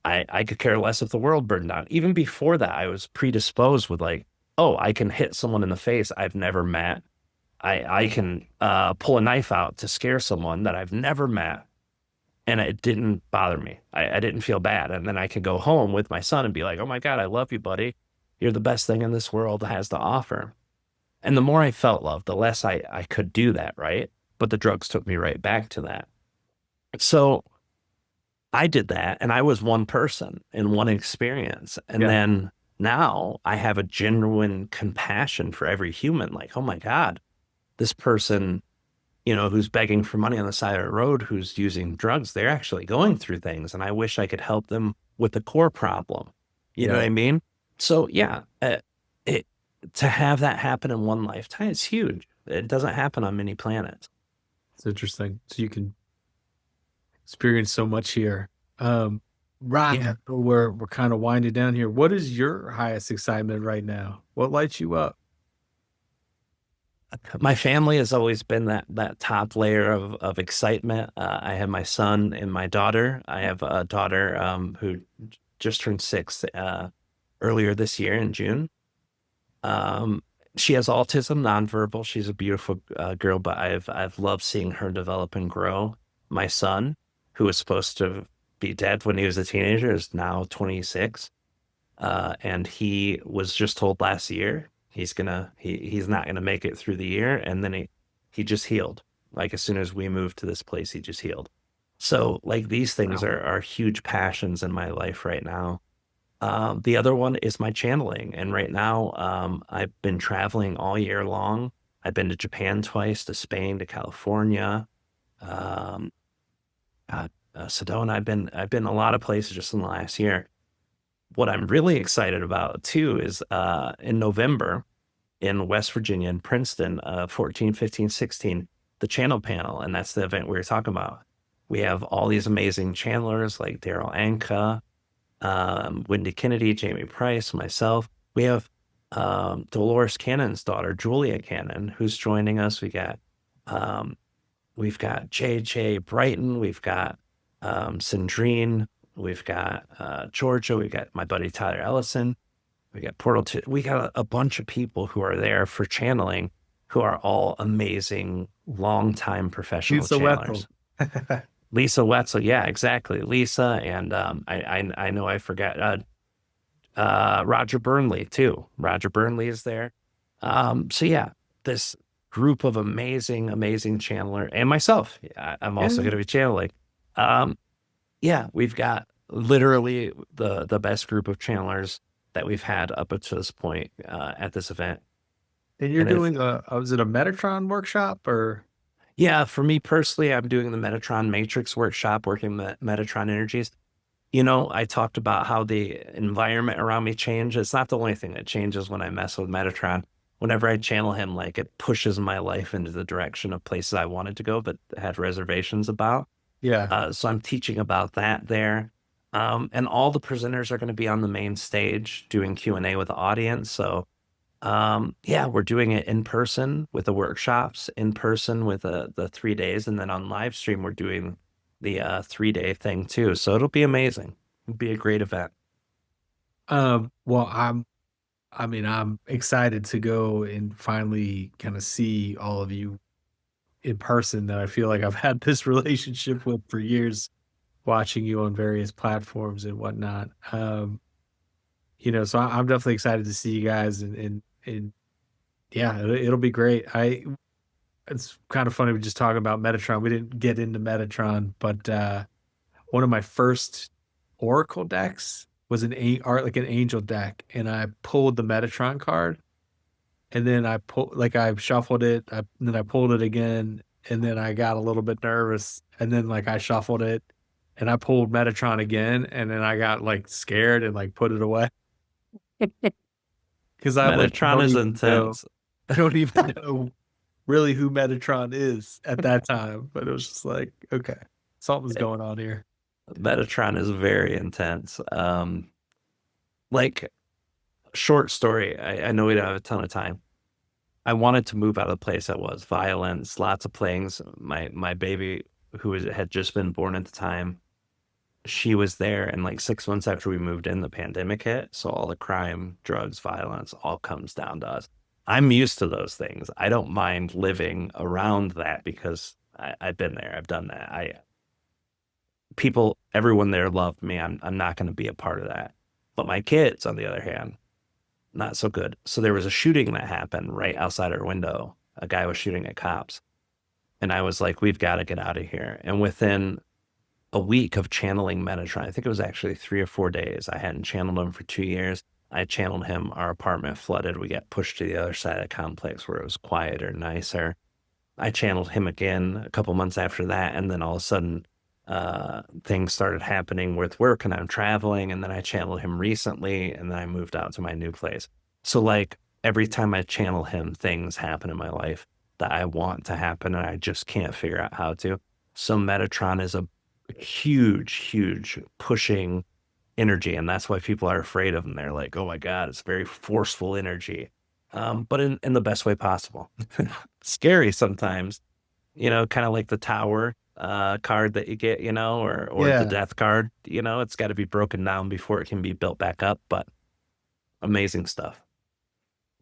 I could care less if the world burned down. Even before that, I was predisposed with like, oh, I can hit someone in the face I've never met. I can pull a knife out to scare someone that I've never met. And it didn't bother me. I didn't feel bad. And then I could go home with my son and be like, oh my God, I love you, buddy. You're the best thing in this world has to offer. And the more I felt love, the less I could do that, right? But the drugs took me right back to that. So I did that and I was one person in one experience. And Yeah. then now I have a genuine compassion for every human. Like, oh my God, this person, who's begging for money on the side of the road, who's using drugs, they're actually going through things. And I wish I could help them with the core problem. You know Yeah. what I mean? So yeah, it, to have that happen in one lifetime is huge. It doesn't happen on many planets. It's interesting. So you can experience so much here. Rob, Yeah. we're kind of winding down here. What is your highest excitement right now? What lights you up? My family has always been that top layer of excitement. I have my son and my daughter. I have a daughter who just turned 6 earlier this year in June. Um, she has autism, nonverbal. She's a beautiful girl, but I've loved seeing her develop and grow. My son, who was supposed to be dead when he was a teenager, is now 26. And he was just told last year he's not gonna make it through the year, and then he just healed. Like as soon as we moved to this place, he just healed. So like these things Wow. are huge passions in my life right now. The other one is my channeling, and right now I've been traveling all year long. I've been to Japan twice, to Spain, to California, um, Sedona. I've been a lot of places just in the last year. What I'm really excited about too is in November in West Virginia in Princeton, 14, 15, 16, the channel panel. And that's the event we were talking about. We have all these amazing channelers like Daryl Anka, Wendy Kennedy, Jamie Price, myself. We have Dolores Cannon's daughter, Julia Cannon, who's joining us. Um, we've got JJ Brighton, we've got Sandrine, we've got Georgia, we've got my buddy Tyler Ellison, we got Portal 2. We got a bunch of people who are there for channeling who are all amazing, longtime professional Lisa Wethel. channelers. Lisa Wetzel, yeah, exactly. Lisa, and I know I forgot Roger Burnley too. Roger Burnley is there. So yeah, this group of amazing channeler and myself. I'm also Yeah. going to be channeling. Um, Yeah, we've got literally the best group of channelers that we've had up to this point at this event. And you're And it's doing was it a Metatron workshop or? yeah, for me personally, I'm doing the Metatron Matrix workshop, working the Metatron energies. I talked about how the environment around me changes. It's not the only thing that changes when I mess with Metatron. Whenever I channel him, like it pushes my life into the direction of places I wanted to go, but had reservations about. Yeah. So I'm teaching about that there. And all the presenters are going to be on the main stage doing Q&A with the audience. So yeah, we're doing it in person with the workshops, in person with the 3 days, and then on live stream we're doing the 3 day thing too. So it'll be amazing. It'll be a great event. Well, I mean, I'm excited to go and finally kind of see all of you in person that I feel like I've had this relationship with for years, watching you on various platforms and whatnot. So I'm definitely excited to see you guys and yeah, it'll be great. It's kind of funny we just talking about Metatron. We didn't get into Metatron, but one of my first Oracle decks was like an angel deck, and I pulled the Metatron card, and then I shuffled it, and then I pulled it again, and then I got a little bit nervous, and then like I shuffled it, and I pulled Metatron again, and then I got like scared and like put it away because Metatron is intense. I don't even know really who Metatron is at that time, but it was just like, okay, something's going on here. Metatron is very intense. Like short story. I know we don't have a ton of time. I wanted to move out of the place I was. Violence, lots of playings. My baby, had just been born at the time, she was there, and like 6 months after we moved in, the pandemic hit. So all the crime, drugs, violence, all comes down to us. I'm used to those things. I don't mind living around that because I've been there. I've done that. Everyone there loved me. I'm not going to be a part of that. But my kids, on the other hand, not so good. So there was a shooting that happened right outside our window. A guy was shooting at cops. And I was like, we've got to get out of here. And within a week of channeling Metatron, I think it was actually 3 or 4 days. I hadn't channeled him for 2 years. I channeled him. Our apartment flooded. We got pushed to the other side of the complex where it was quieter, nicer. I channeled him again a couple months after that. And then all of a sudden, things started happening with work and I'm traveling. And then I channeled him recently. And then I moved out to my new place. So, like, every time I channel him, things happen in my life that I want to happen and I just can't figure out how to. So, Metatron is a huge, huge pushing energy. And that's why people are afraid of him. They're like, oh my God, it's very forceful energy. But in the best way possible. Scary sometimes, kind of like the tower card that you get, or the Yeah. death card, it's got to be broken down before it can be built back up. But amazing stuff.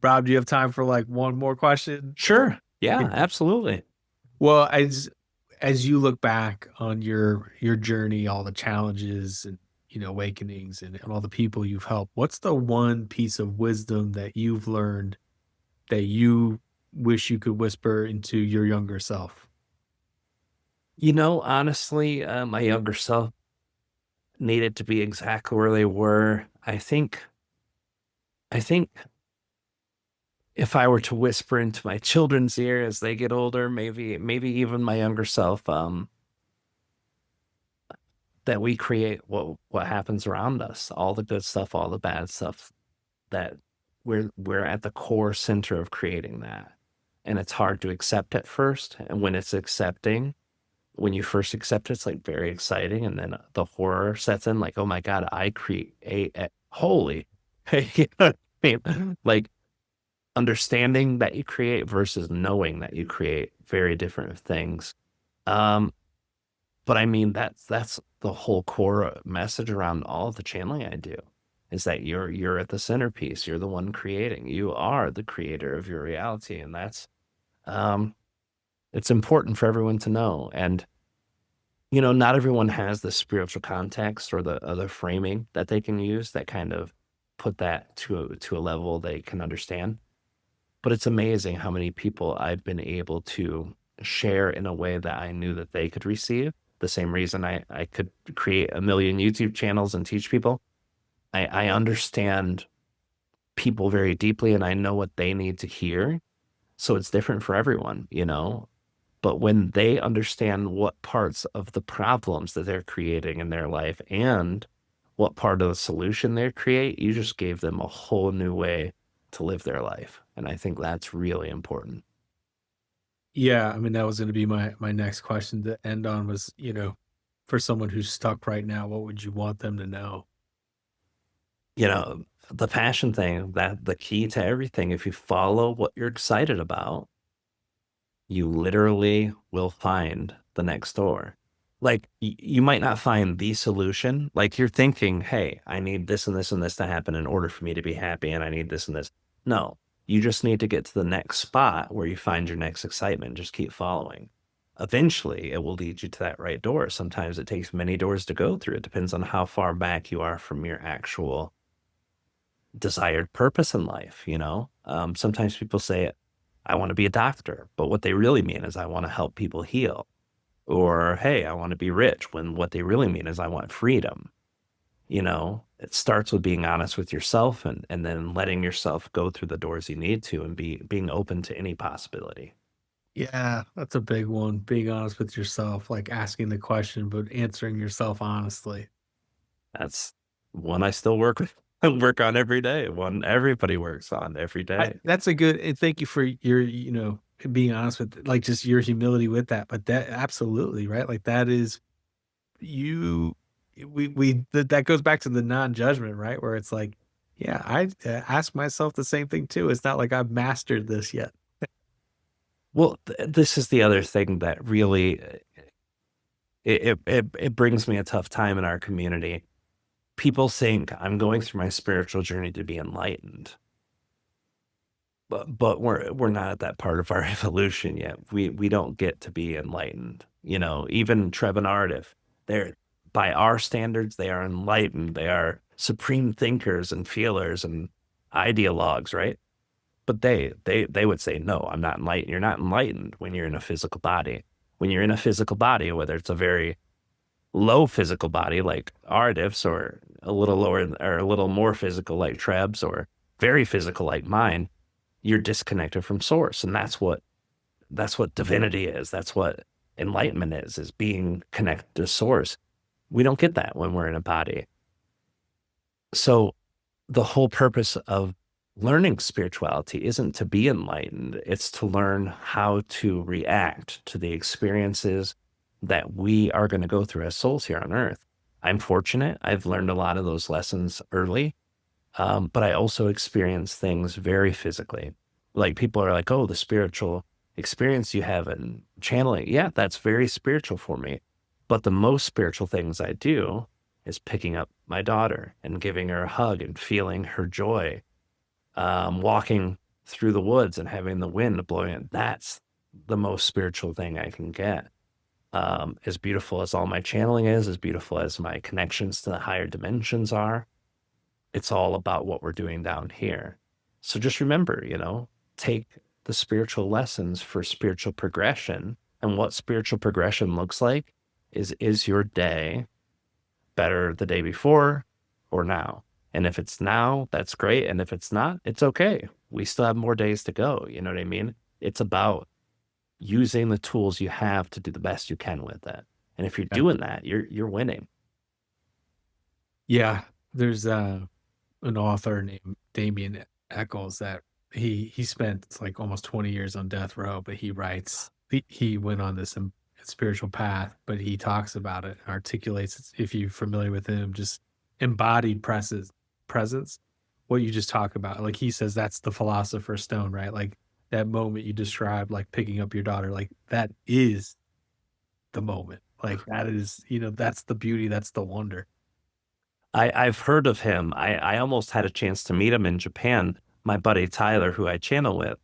Rob, do you have time for like one more question? Sure. Yeah, absolutely. Well, as you look back on your journey, all the challenges and awakenings and all the people you've helped, what's the one piece of wisdom that you've learned that you wish you could whisper into your younger self? Honestly, my younger self needed to be exactly where they were. I think if I were to whisper into my children's ear as they get older, maybe even my younger self, that we create what happens around us, all the good stuff, all the bad stuff, that we're at the core center of creating that. And it's hard to accept at first. And when you first accept it, it's like very exciting. And then the horror sets in, like, oh my God, I create holy. You know what I mean? Like, understanding that you create versus knowing that you create, very different things. Um, but I mean, that's the whole core message around all of the channeling I do, is that you're at the centerpiece. You're the one creating. You are the creator of your reality, and that's um, it's important for everyone to know. And not everyone has the spiritual context or the other framing that they can use that kind of put that to a level they can understand. But it's amazing how many people I've been able to share in a way that I knew that they could receive. the same reason I could create a million YouTube channels and teach people. I understand people very deeply and I know what they need to hear. So it's different for everyone, you know? But when they understand what parts of the problems that they're creating in their life and what part of the solution they create, you just gave them a whole new way to live their life. And I think that's really important. Yeah, I mean, that was gonna be my next question to end on was, for someone who's stuck right now, what would you want them to know? You know, the passion thing, that the key to everything, if you follow what you're excited about, you literally will find the next door. Like you might not find the solution. Like you're thinking, hey, I need this and this and this to happen in order for me to be happy, and I need this and this. No, you just need to get to the next spot where you find your next excitement. Just keep following. Eventually, it will lead you to that right door. Sometimes it takes many doors to go through. It depends on how far back you are from your actual desired purpose in life, you know? Sometimes people say, I want to be a doctor, but what they really mean is I want to help people heal. Or, hey, I want to be rich, when what they really mean is I want freedom. You know, it starts with being honest with yourself and then letting yourself go through the doors you need to and being open to any possibility. Yeah, that's a big one, being honest with yourself, like, asking the question, but answering yourself honestly. That's one I still work with, work on every day, one everybody works on every I day. that's a good and thank you for your, being honest with, like, just your humility with that, but that absolutely, right? Like, that is you we that goes back to the non-judgment, right? Where it's like, yeah, I, ask myself the same thing too. It's not like I've mastered this yet. Well, this is the other thing that really it brings me a tough time in our community. People think I'm going through my spiritual journey to be enlightened, but we're not at that part of our evolution yet. We don't get to be enlightened. You know, even Treb and Aridif, they're by our standards, they are enlightened. They are supreme thinkers and feelers and ideologues, right? But they would say, no, I'm not enlightened. You're not enlightened when you're in a physical body. When you're in a physical body, whether it's a very low physical body like Ardif's or a little lower or a little more physical like Treb's or very physical like mine, you're disconnected from source. And that's what divinity is. That's what enlightenment is being connected to source. We don't get that when we're in a body. So the whole purpose of learning spirituality isn't to be enlightened, it's to learn how to react to the experiences that we are going to go through as souls here on earth. I'm fortunate. I've learned a lot of those lessons early, but I also experience things very physically. Like people are like, oh, the spiritual experience you have in channeling. Yeah, that's very spiritual for me. But the most spiritual things I do is picking up my daughter and giving her a hug and feeling her joy, walking through the woods and having the wind blowing it. That's the most spiritual thing I can get. As beautiful as all my channeling is, as beautiful as my connections to the higher dimensions are, it's all about what we're doing down here. So just remember, take the spiritual lessons for spiritual progression. And what spiritual progression looks like is your day better the day before or now? And if it's now, that's great. And if it's not, it's okay. We still have more days to go. You know what I mean? It's about using the tools you have to do the best you can with it. And if you're Yeah. doing that, you're winning. Yeah. There's an author named Damien Eccles that he spent like almost 20 years on death row, but he writes he went on this spiritual path, but he talks about it, articulates it, if you're familiar with him, just embodied presence. What you just talk about, like he says, that's the philosopher's stone, right? Like that moment you described, like picking up your daughter, like that is the moment. Like that is, that's the beauty, that's the wonder. I've heard of him. I almost had a chance to meet him in Japan. My buddy Tyler, who I channel with,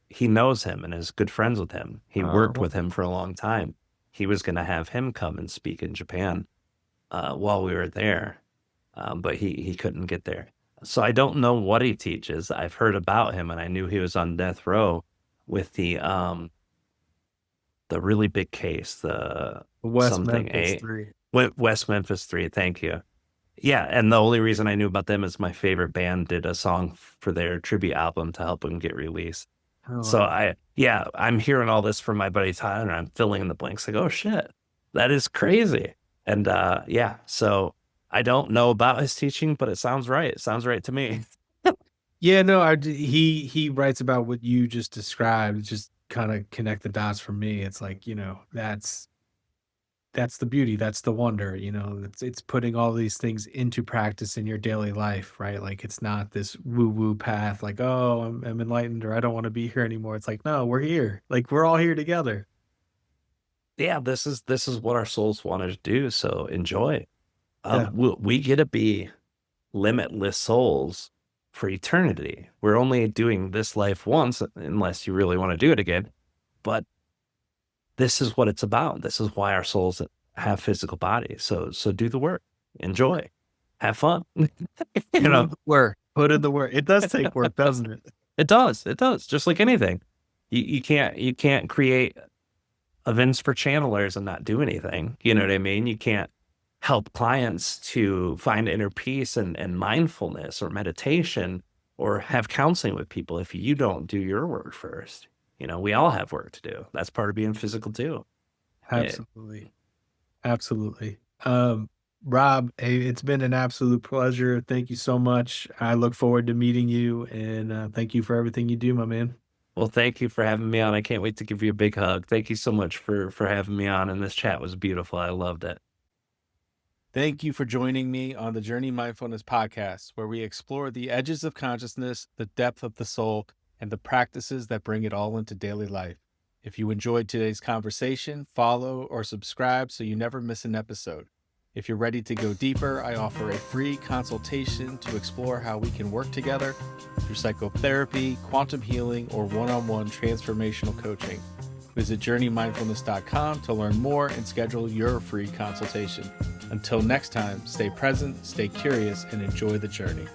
he knows him and is good friends with him. He worked Oh, with him for a long time. He was going to have him come and speak in Japan while we were there, but he couldn't get there. So I don't know what he teaches. I've heard about him, and I knew he was on death row with the the really big case, the West something Memphis 8. 3. West Memphis 3, thank you. Yeah, and the only reason I knew about them is my favorite band did a song for their tribute album to help them get released. Oh, So wow. I'm hearing all this from my buddy Tyler, and I'm filling in the blanks like, oh shit, that is crazy. And so I don't know about his teaching, but it sounds right. It sounds right to me. Yeah, no, he writes about what you just described. Just kind of connect the dots for me. It's like, that's the beauty, that's the wonder, it's putting all these things into practice in your daily life, right? Like it's not this woo woo path, like, oh, I'm enlightened or I don't want to be here anymore. It's like, no, we're here. Like we're all here together. Yeah, this is what our souls wanted to do. So enjoy. Yeah. We get to be limitless souls for eternity. We're only doing this life once, unless you really want to do it again. But this is what it's about. This is why our souls have physical bodies. So do the work, enjoy, have fun. Put in the work. Put in the work. It does take work, doesn't it? It does. It does. Just like anything. You can't create events for channelers and not do anything. You know what I mean? You can't help clients to find inner peace and mindfulness or meditation or have counseling with people if you don't do your work first. We all have work to do. That's part of being physical too. Absolutely. Absolutely. Rob, hey, it's been an absolute pleasure. Thank you so much. I look forward to meeting you, and thank you for everything you do, my man. Well, thank you for having me on. I can't wait to give you a big hug. Thank you so much for having me on. And this chat was beautiful. I loved it. Thank you for joining me on the Journey Mindfulness podcast, where we explore the edges of consciousness, the depth of the soul, and the practices that bring it all into daily life. If you enjoyed today's conversation, follow or subscribe so you never miss an episode. If you're ready to go deeper, I offer a free consultation to explore how we can work together through psychotherapy, quantum healing, or one-on-one transformational coaching. Visit JourneyMindfulness.com to learn more and schedule your free consultation. Until next time, stay present, stay curious, and enjoy the journey.